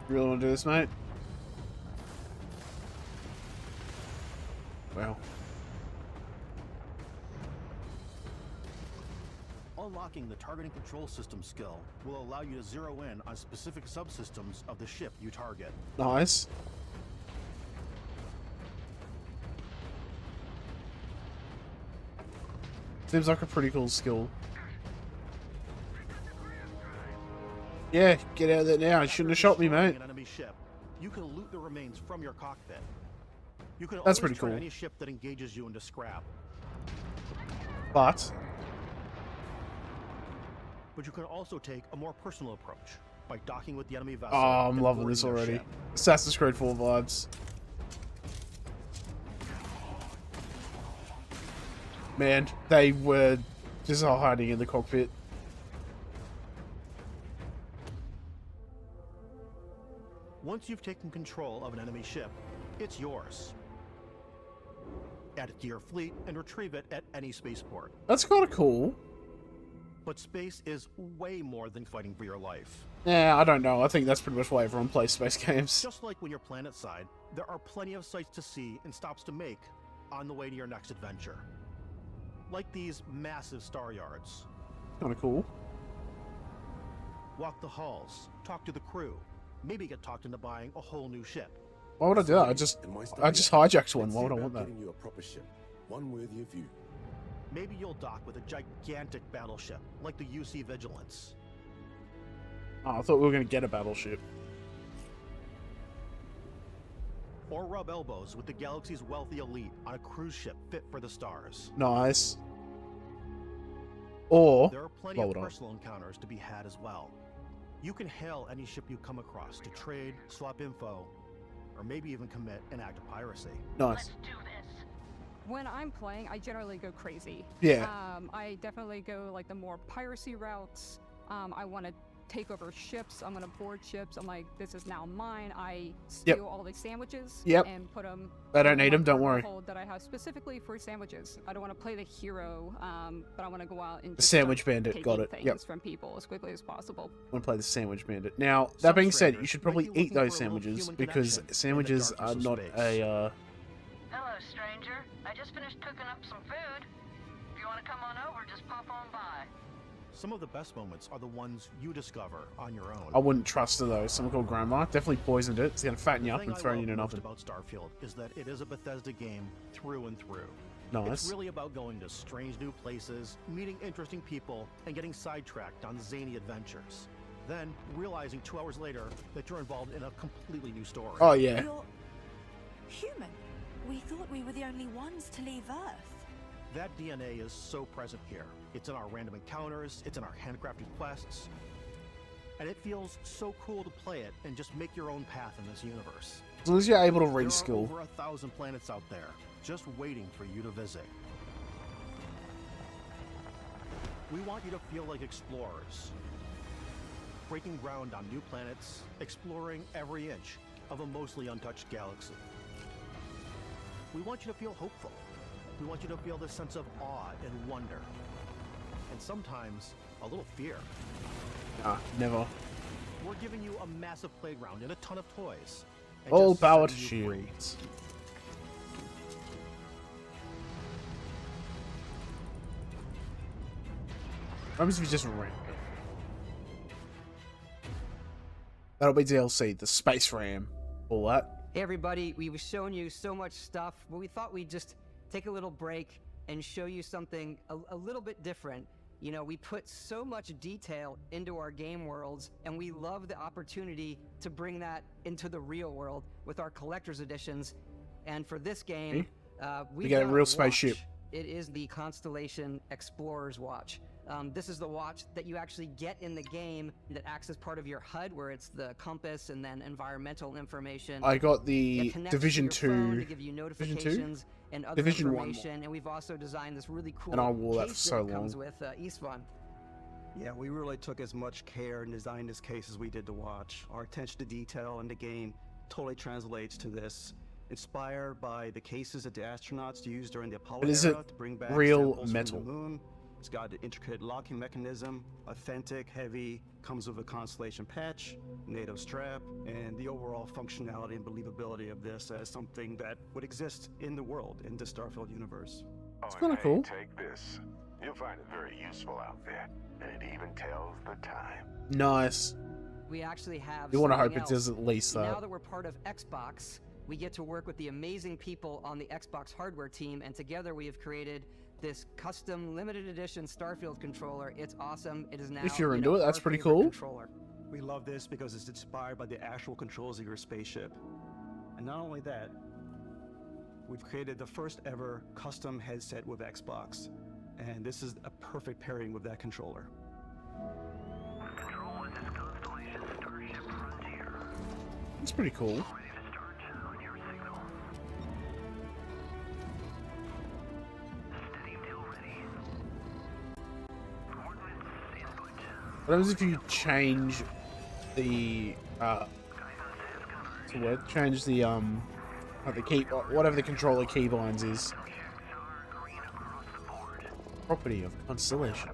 You really want to do this, mate? Well. Unlocking the targeting control system skill will allow you to zero in on specific subsystems of the ship you target. Nice. Seems like a pretty cool skill. Yeah, get out of there now. You shouldn't have shot me, mate. An enemy ship, you can loot the remains from your cockpit. You can That's always pretty turn cool. any ship that engages you into scrap. But you can also take a more personal approach by docking with the enemy vessel. oh, I'm and loving boarding this their already. ship. Assassin's Creed 4 vibes. Man, they were just hiding in the cockpit. Once you've taken control of an enemy ship, it's yours. Add it to your fleet and retrieve it at any spaceport. That's kind of cool. But space is way more than fighting for your life. Yeah, I don't know. I think that's pretty much why everyone plays space games. Just like when you're planet side, there are plenty of sights to see and stops to make on the way to your next adventure. Like these massive star yards. Kind of cool. Walk the halls, talk to the crew, maybe get talked into buying a whole new ship. Why would I do that? I just hijacked one. Why would I want that? Getting you a proper ship, one worthy of you. Maybe you'll dock with a gigantic battleship, like the UC Vigilance. Oh, I thought we were going to get a battleship. Or rub elbows with the galaxy's wealthy elite on a cruise ship fit for the stars. Nice. Or, there are plenty of personal encounters to be had as well. You can hail any ship you come across to trade, swap info, or maybe even commit an act of piracy. Nice. When I'm playing, I generally go crazy. Yeah. I definitely go like the more piracy routes. I want to take over ships. I'm going to board ships. I'm like, this is now mine. I steal all these sandwiches and put them. I don't need them. Don't worry. That I have specifically for sandwiches. I don't want to play the hero, but I want to go out and The Sandwich Bandit. Got it. Things from people as quickly as possible. I want to play the Sandwich Bandit. Now, that being said, you should probably eat those sandwiches because sandwiches are not a. Hello, stranger. I just finished cooking up some food. If you want to come on over, just pop on by. Some of the best moments are the ones you discover on your own. I wouldn't trust her though. Someone called Grandma definitely poisoned it. It's gonna fatten you up and throw you in an oven. The thing I love most about Starfield is that it is a Bethesda game through and through. Nice. It's really about going to strange new places, meeting interesting people, and getting sidetracked on zany adventures. Then realizing 2 hours later that you're involved in a completely new story. Oh yeah. You're human. We thought we were the only ones to leave Earth. That DNA is so present here. It's in our random encounters, it's in our handcrafted quests, and it feels so cool to play it and just make your own path in this universe. As long as you're able to There are reskill. over 1,000 planets out there, just waiting for you to visit. We want you to feel like explorers, breaking ground on new planets, exploring every inch of a mostly untouched galaxy. We want you to feel hopeful. We want you to feel this sense of awe and wonder. And sometimes, a little fear. Nah, never. We're giving you a massive playground and a ton of toys. All power to shields. happens if you just ram it? That'll be DLC, the space ram. All that. Hey everybody, we were showing you so much stuff, but we thought we'd just take a little break and show you something a little bit different. You know, we put so much detail into our game worlds, and we love the opportunity to bring that into the real world with our collector's editions. And for this game, we got a real watch. spaceship. It is the Constellation Explorer's Watch. This is the watch that you actually get in the game that acts as part of your HUD, where it's the compass and then environmental information. I got the Division to your phone 2. to give you notifications and other Division 1 information. And we've also designed this really cool and I wore that for case so that comes long. with Eastfun. Yeah, we really took as much care in designing this case as we did the watch. Our attention to detail in the game totally translates to this. Inspired by the cases that the astronauts used during the Apollo But is era it to bring back real samples metal? from the moon. It's got an intricate locking mechanism, authentic, heavy, comes with a Constellation patch, NATO strap, and the overall functionality and believability of this as something that would exist in the world, in the Starfield universe. It's kind of cool. Take this. You'll find it very useful out there, and it even tells the time. Nice. We actually have. You want to hope something it does else. at least Now that. that we're part of Xbox, we get to work with the amazing people on the Xbox hardware team, and together we have created this custom limited edition Starfield controller. It's awesome. It is now. If you're into it, that's our pretty favorite cool. Controller. We love this because it's inspired by the actual controls of your spaceship. And not only that, we've created the first ever custom headset with Xbox. And this is a perfect pairing with that controller. Control with this Constellation Starship Frontier. It's pretty cool. Ready to start on your signal. Steady till ready. Coordinates input. What happens if you change the change the like the key, whatever the controller keybinds is. Property of Constellation.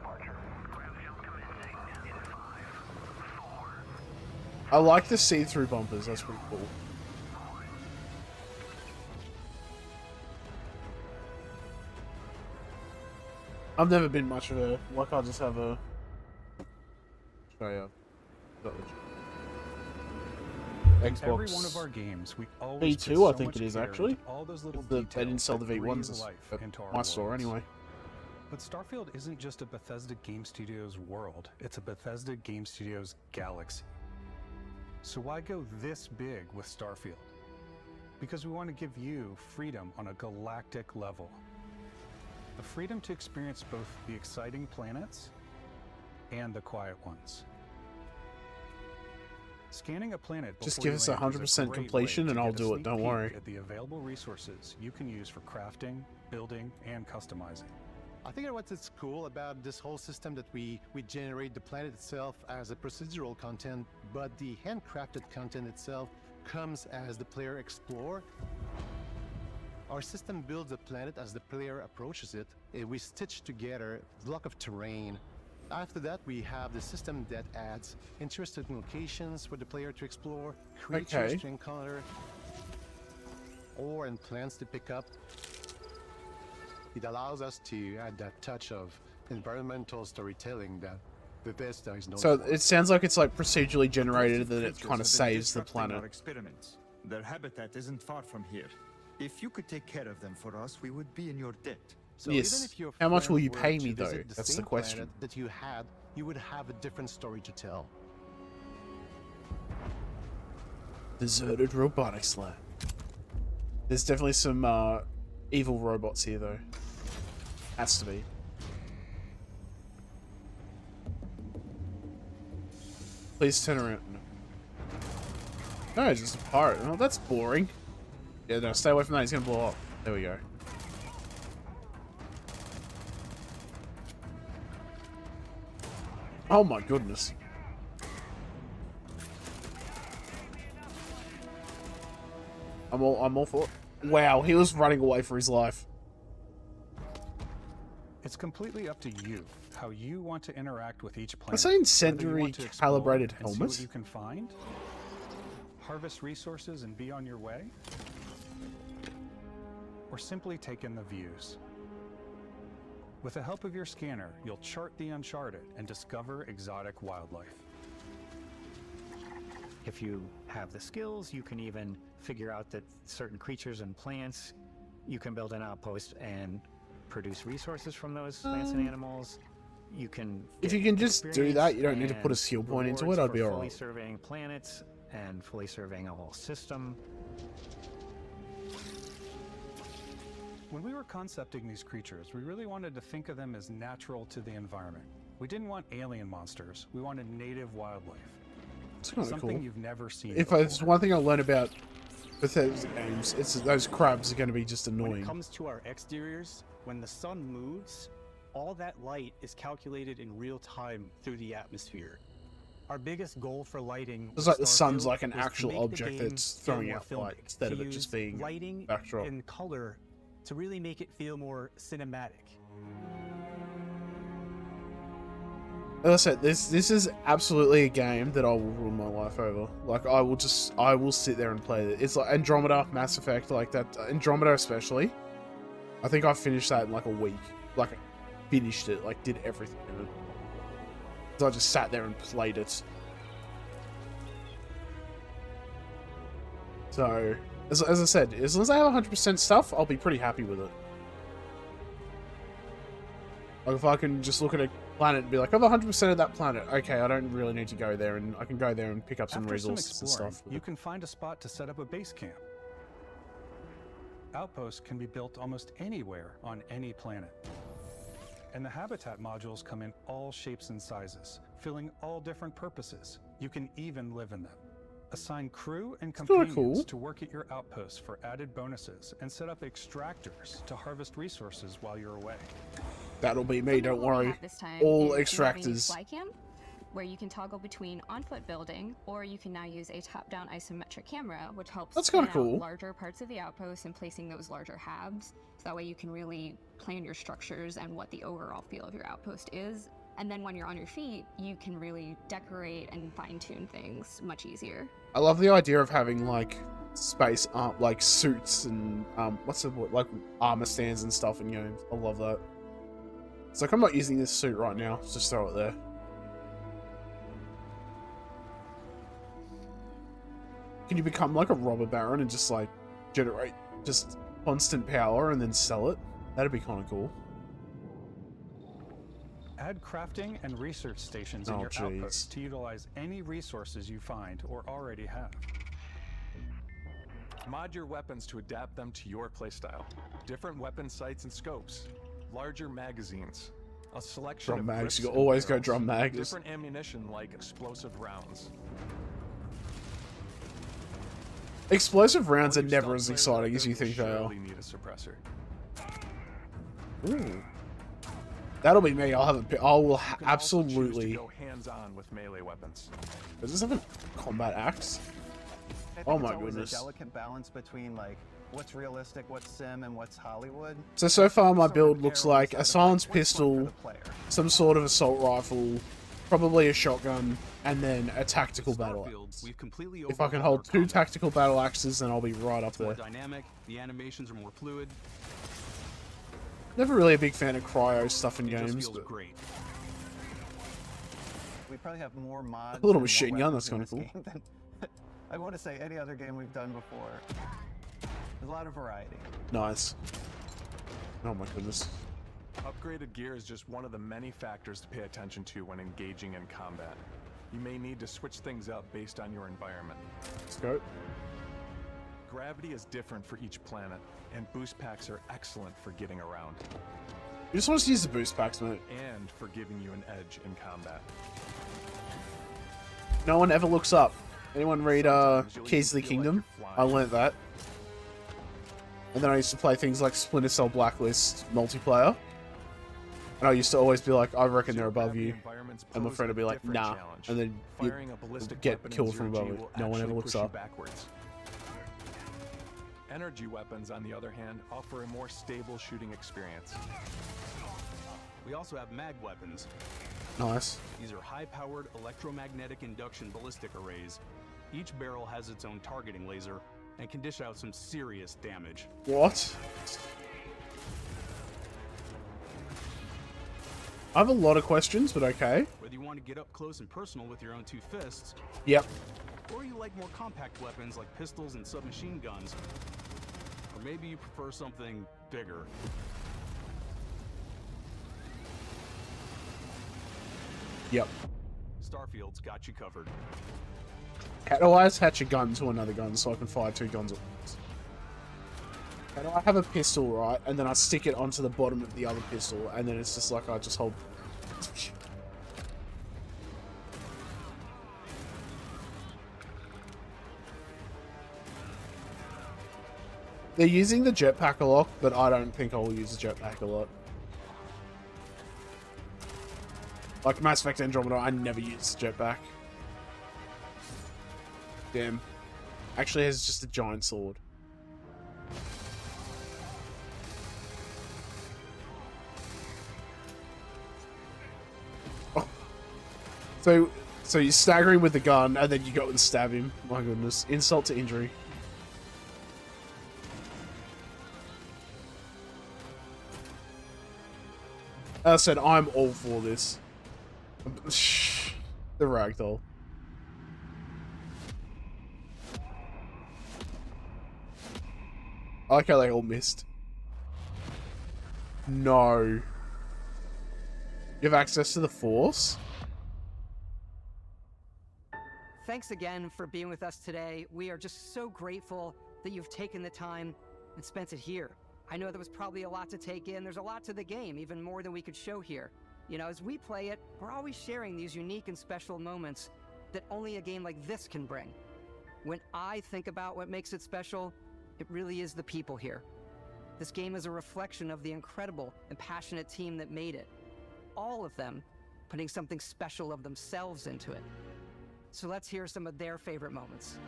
I like the see-through bumpers. That's pretty cool. I've never been much of a like. I'll just have a show you. Xbox. Every one of our games, we always put V2, so I think much it is care actually. into all those little They didn't sell the details that breathe V1s life at into our my store worlds. anyway. But Starfield isn't just a Bethesda Game Studios world, it's a Bethesda Game Studios galaxy. So why go this big with Starfield? Because we want to give you freedom on a galactic level. The freedom to experience both the exciting planets and the quiet ones. Scanning a planet Just before give you us land is a 100% great completion way and to I'll get a do it, sneak don't peek worry. at the available resources you can use for crafting, building, and customizing. I think what's cool about this whole system that we generate the planet itself as a procedural content, but the handcrafted content itself comes as the player explore. Our system builds the planet as the player approaches it. We stitch together a block of terrain. After that, we have the system that adds interesting locations for the player to explore, creatures to encounter, ore and plants to pick up. It allows us to add that touch of environmental storytelling that Bethesda is known So for. it sounds like it's like procedurally generated that it kind of saves the planet. Our experiments. Their habitat isn't far from here. If you could take care of them for us, we would be in your debt. So Yes. even if your How much friend will you were pay to me, though? visit That's the same question. planet that you had, you would have a different story to tell. Deserted robotics lab. There's definitely some evil robots here, though. Has to be. Please turn around. No, just a pirate. Oh, that's boring. Yeah, no, stay away from that. He's gonna blow up. There we go. Oh my goodness. I'm all for it. Wow, he was running away for his life. It's completely up to you how you want to interact with each planet. That's an incendiary Whether you want to explore calibrated and see helmet. what you can find, harvest resources and be on your way, or simply take in the views. With the help of your scanner, you'll chart the uncharted and discover exotic wildlife. If you have the skills, you can even figure out that certain creatures and plants, you can build an outpost and produce resources from those plants and animals. You can if you can just do that, you don't need to put a skill point into it. I'd be fully alright. surveying planets and fully surveying a whole system. When we were concepting these creatures, we really wanted to think of them as natural to the environment. We didn't want alien monsters. We wanted native wildlife. It's kind of Something cool. you've never seen If before. there's one thing I learned about Bethesda games, it's that those crabs are going to be just When annoying. it comes to our exteriors, when the sun moves, all that light is calculated in real time through the atmosphere. Our biggest goal for lighting It's like the with sun's Starfield like an was to actual make the object game that's feel throwing more out light filmic, instead to of it just use being lighting backdrop. and color to really make it feel more cinematic. As I said, this is absolutely a game that I will ruin my life over. Like I will sit there and play it. It's like Andromeda, Mass Effect, like that. Andromeda especially. I think I finished that in like a week. Like finished it, like did everything in it. So I just sat there and played it. So, as I said, as long as I have 100% stuff, I'll be pretty happy with it. Like if I can just look at a planet and be like, I have 100% of that planet. Okay, I don't really need to go there, and I can go there and pick up some After resources and exploring, stuff. you can find a spot to set up a base camp. Outposts can be built almost anywhere on any planet. And the habitat modules come in all shapes and sizes, filling all different purposes. You can even live in them. Assign crew and companions cool. to work at your outposts for added bonuses, and set up extractors to harvest resources while you're away. That'll be me, don't worry. This time All is extractors. Fly Cam, where you can toggle between on-foot building, or you can now use a top-down isometric camera, which helps That's kinda plan out cool. larger parts of the outpost and placing those larger halves. So that way you can really plan your structures and what the overall feel of your outpost is. And then when you're on your feet, you can really decorate and fine-tune things much easier. I love the idea of having like space like suits and what's the word, like armor stands and stuff in games. I love that. It's like I'm not using this suit right now, just throw it there. Can you become like a robber baron and just like generate just constant power and then sell it? That'd be kind of cool. Add crafting and research stations in your outposts to utilize any resources you find or already have. Mod your weapons to adapt them to your playstyle. Different weapon sights and scopes. Larger magazines. A selection Drum of mags, grips you can and always go barrels. drum mags. Different ammunition like explosive rounds. Explosive rounds are All your never stealth as players exciting out as you there will think they are. surely need a suppressor. Ooh. That'll be me. I'll have a. I will You can also choose to absolutely. go hands-on with melee weapons. Does this have a combat axe? I think Oh it's my always goodness. a delicate balance between like what's realistic, what's sim, and what's Hollywood. So far my build looks like a silenced pistol, some sort of assault rifle, probably a shotgun, and then a tactical battle axe. We've completely If I can hold 2 tactical battle axes, then I'll be right up more there. dynamic, the animations are more fluid. Never really a big fan of cryo stuff in It just games, feels but great. We probably have more mods. a little and more machine gun, weapons that's in kind of this cool. game than I want to say any other game we've done before. There's a lot of variety. Nice. Oh my goodness. Upgraded gear is just one of the many factors to pay attention to when engaging in combat. You may need to switch things up based on your environment. Let's go. Gravity is different for each planet, and boost packs are excellent for getting around. You just want to use the boost packs, mate. And for giving you an edge in combat. No one ever looks up. Anyone read Keys to the Kingdom? I learnt that. And then I used to play things like Splinter Cell Blacklist multiplayer. And I used to always be like, I reckon they're above you. And my friend would be like, nah. And then you get killed from above it. No one ever looks up. Backwards. Energy weapons, on the other hand, offer a more stable shooting experience. We also have mag weapons. Nice. These are high-powered electromagnetic induction ballistic arrays. Each barrel has its own targeting laser and can dish out some serious damage. What? I have a lot of questions, but okay. Whether you want to get up close and personal with your own two fists, Yep. or you like more compact weapons like pistols and submachine guns, or maybe you prefer something bigger. Yep. Starfield's got you covered. How do I attach a gun to another gun so I can fire two guns at once? How do I have a pistol, right, and then I stick it onto the bottom of the other pistol, and then it's just like I just hold... They're using the jetpack a lot, but I don't think I'll use the jetpack a lot. Like Mass Effect Andromeda, I never use the jetpack. Damn. Actually has just a giant sword. Oh. So you're staggering with the gun, and then you go and stab him. My goodness. Insult to injury. As I said, I'm all for this. The ragdoll. I like how they all missed. No. You have access to the Force? Thanks again for being with us today. We are just so grateful that you've taken the time and spent it here. I know there was probably a lot to take in. There's a lot to the game, even more than we could show here. You know, as we play it, we're always sharing these unique and special moments that only a game like this can bring. When I think about what makes it special, it really is the people here. This game is a reflection of the incredible and passionate team that made it. All of them putting something special of themselves into it. So let's hear some of their favorite moments.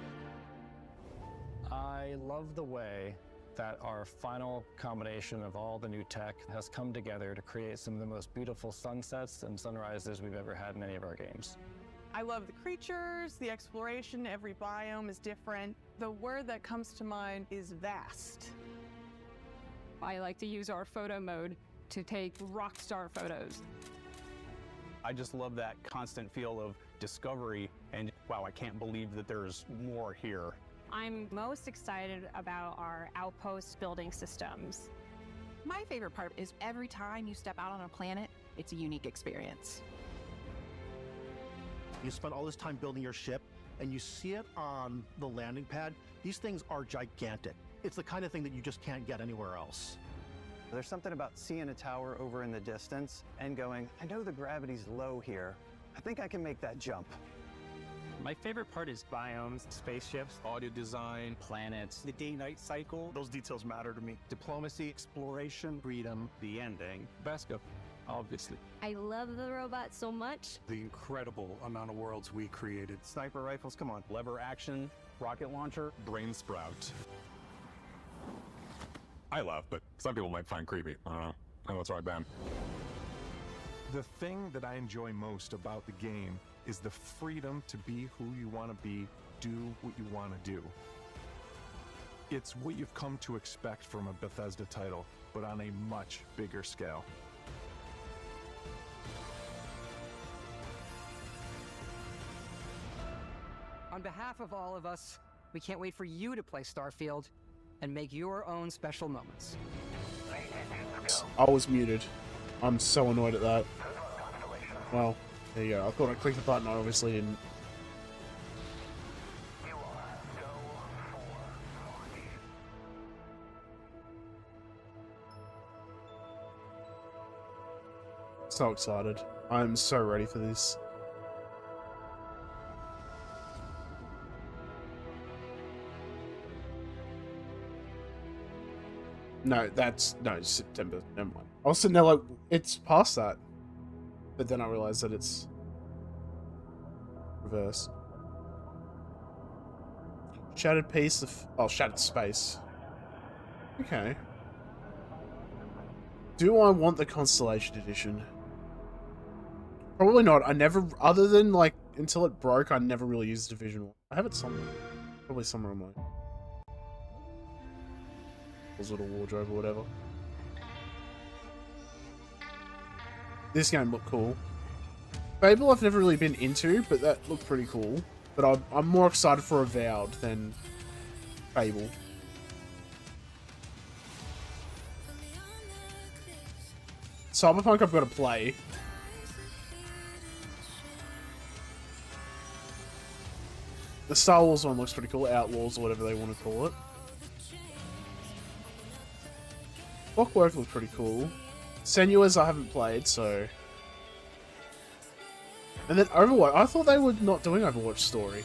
I love the way that our final combination of all the new tech has come together to create some of the most beautiful sunsets and sunrises we've ever had in any of our games. I love the creatures, the exploration, every biome is different. The word that comes to mind is vast. I like to use our photo mode to take rock star photos. I just love that constant feel of discovery and wow, I can't believe that there's more here. I'm most excited about our outpost building systems. My favorite part is every time you step out on a planet, it's a unique experience. You spend all this time building your ship, and you see it on the landing pad. These things are gigantic. It's the kind of thing that you just can't get anywhere else. There's something about seeing a tower over in the distance and going, I know the gravity's low here. I think I can make that jump. My favorite part is biomes, spaceships, audio design, planets, the day-night cycle. Those details matter to me. Diplomacy, exploration, freedom, the ending. Beskar, obviously. I love the robot so much. The incredible amount of worlds we created. Sniper rifles, come on. Lever action, rocket launcher, brain sprout. I love, but some people might find creepy. I don't know. I know it's right, Ben. The thing that I enjoy most about the game is the freedom to be who you want to be, do what you want to do. It's what you've come to expect from a Bethesda title, but on a much bigger scale. On behalf of all of us, we can't wait for you to play Starfield and make your own special moments. I was muted. I'm so annoyed at that. Well, there you go. I thought I clicked the button, I obviously didn't. So excited. I'm so ready for this. No, no, September. Never mind. I was sitting there like, it's past that. But then I realized that it's reverse. Shattered piece of... Oh, shattered space. Okay. Do I want the Constellation Edition? Probably not. I never... Other than, like, until it broke, I never really used Division 1. I have it somewhere. Probably somewhere on my... little wardrobe or whatever. This game looked cool. Fable I've never really been into, but that looked pretty cool. But I'm more excited for Avowed than Fable. Cyberpunk I've got to play. The Star Wars one looks pretty cool. Outlaws or whatever they want to call it. Clockwork looks pretty cool. Senua's I haven't played, so... And then Overwatch. I thought they were not doing Overwatch story.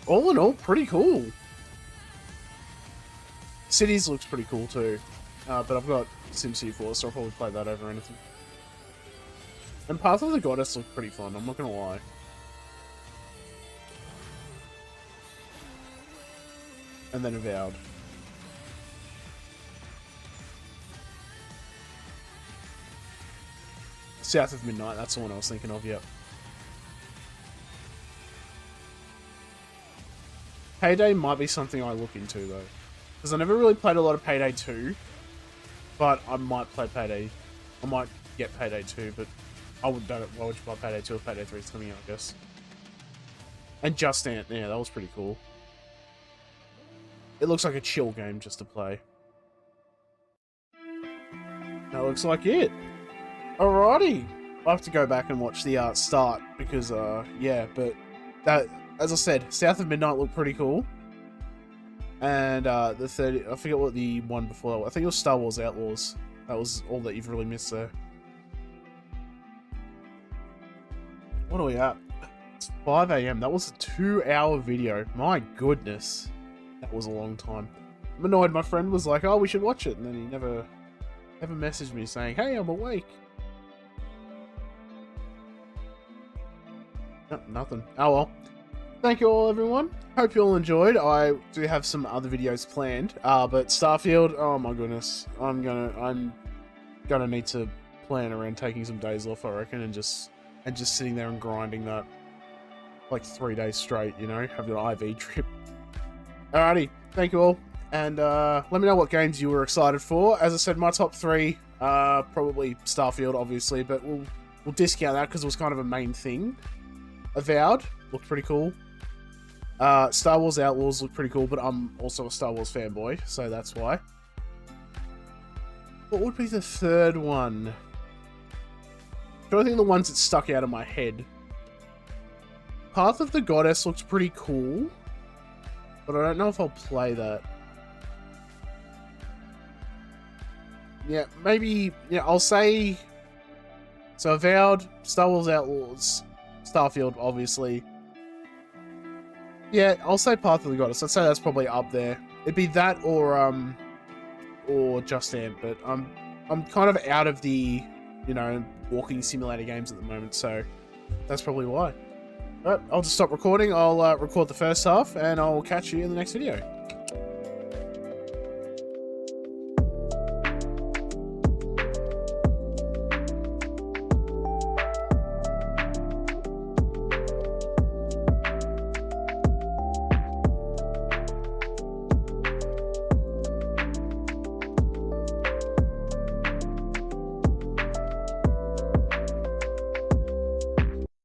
All in all, pretty cool. Cities looks pretty cool too. But I've got SimCity 4, so I'll probably play that over anything. And Path of the Goddess looked pretty fun, I'm not gonna lie. And then Avowed. South of Midnight, that's the one I was thinking of, yep. Payday might be something I look into though. Because I never really played a lot of Payday 2. But I might play Payday. I might get Payday 2, but I would don't. Why would you buy Payday 2 if Payday 3 is coming out, I guess. And Jusant, yeah, that was pretty cool. It looks like a chill game just to play. That looks like it. Alrighty. I'll have to go back and watch the start because, yeah, but that, as I said, South of Midnight looked pretty cool. And the 30, I forget what the one before that was. I think it was Star Wars Outlaws. That was all that you've really missed there. What are we at? It's 5 AM. That was a 2-hour video. My goodness. That was a long time. I'm annoyed. My friend was like, oh, we should watch it. And then he never messaged me saying, hey, I'm awake. No, nothing. Oh well. Thank you all, everyone. Hope you all enjoyed. I do have some other videos planned. But Starfield, oh my goodness. I'm gonna need to plan around taking some days off, I reckon, and just sitting there and grinding that like 3 days straight, you know, having an IV trip. Alrighty, thank you all. And let me know what games you were excited for. As I said, my top 3, probably Starfield, obviously, but we'll discount that because it was kind of a main thing. Avowed looked pretty cool. Star Wars Outlaws looked pretty cool, but I'm also a Star Wars fanboy, so that's why. What would be the third one? I'm trying to think of the ones that stuck out of my head. Path of the Goddess looks pretty cool, but I don't know if I'll play that. Yeah, maybe, yeah, I'll say... So Avowed, Star Wars Outlaws, Starfield, obviously. Yeah, I'll say Path of the Goddess. I'd say that's probably up there. It'd be that or Jusant, but I'm kind of out of the, you know, walking simulator games at the moment, so that's probably why. Alright, I'll just stop recording. I'll record the first half, and I'll catch you in the next video.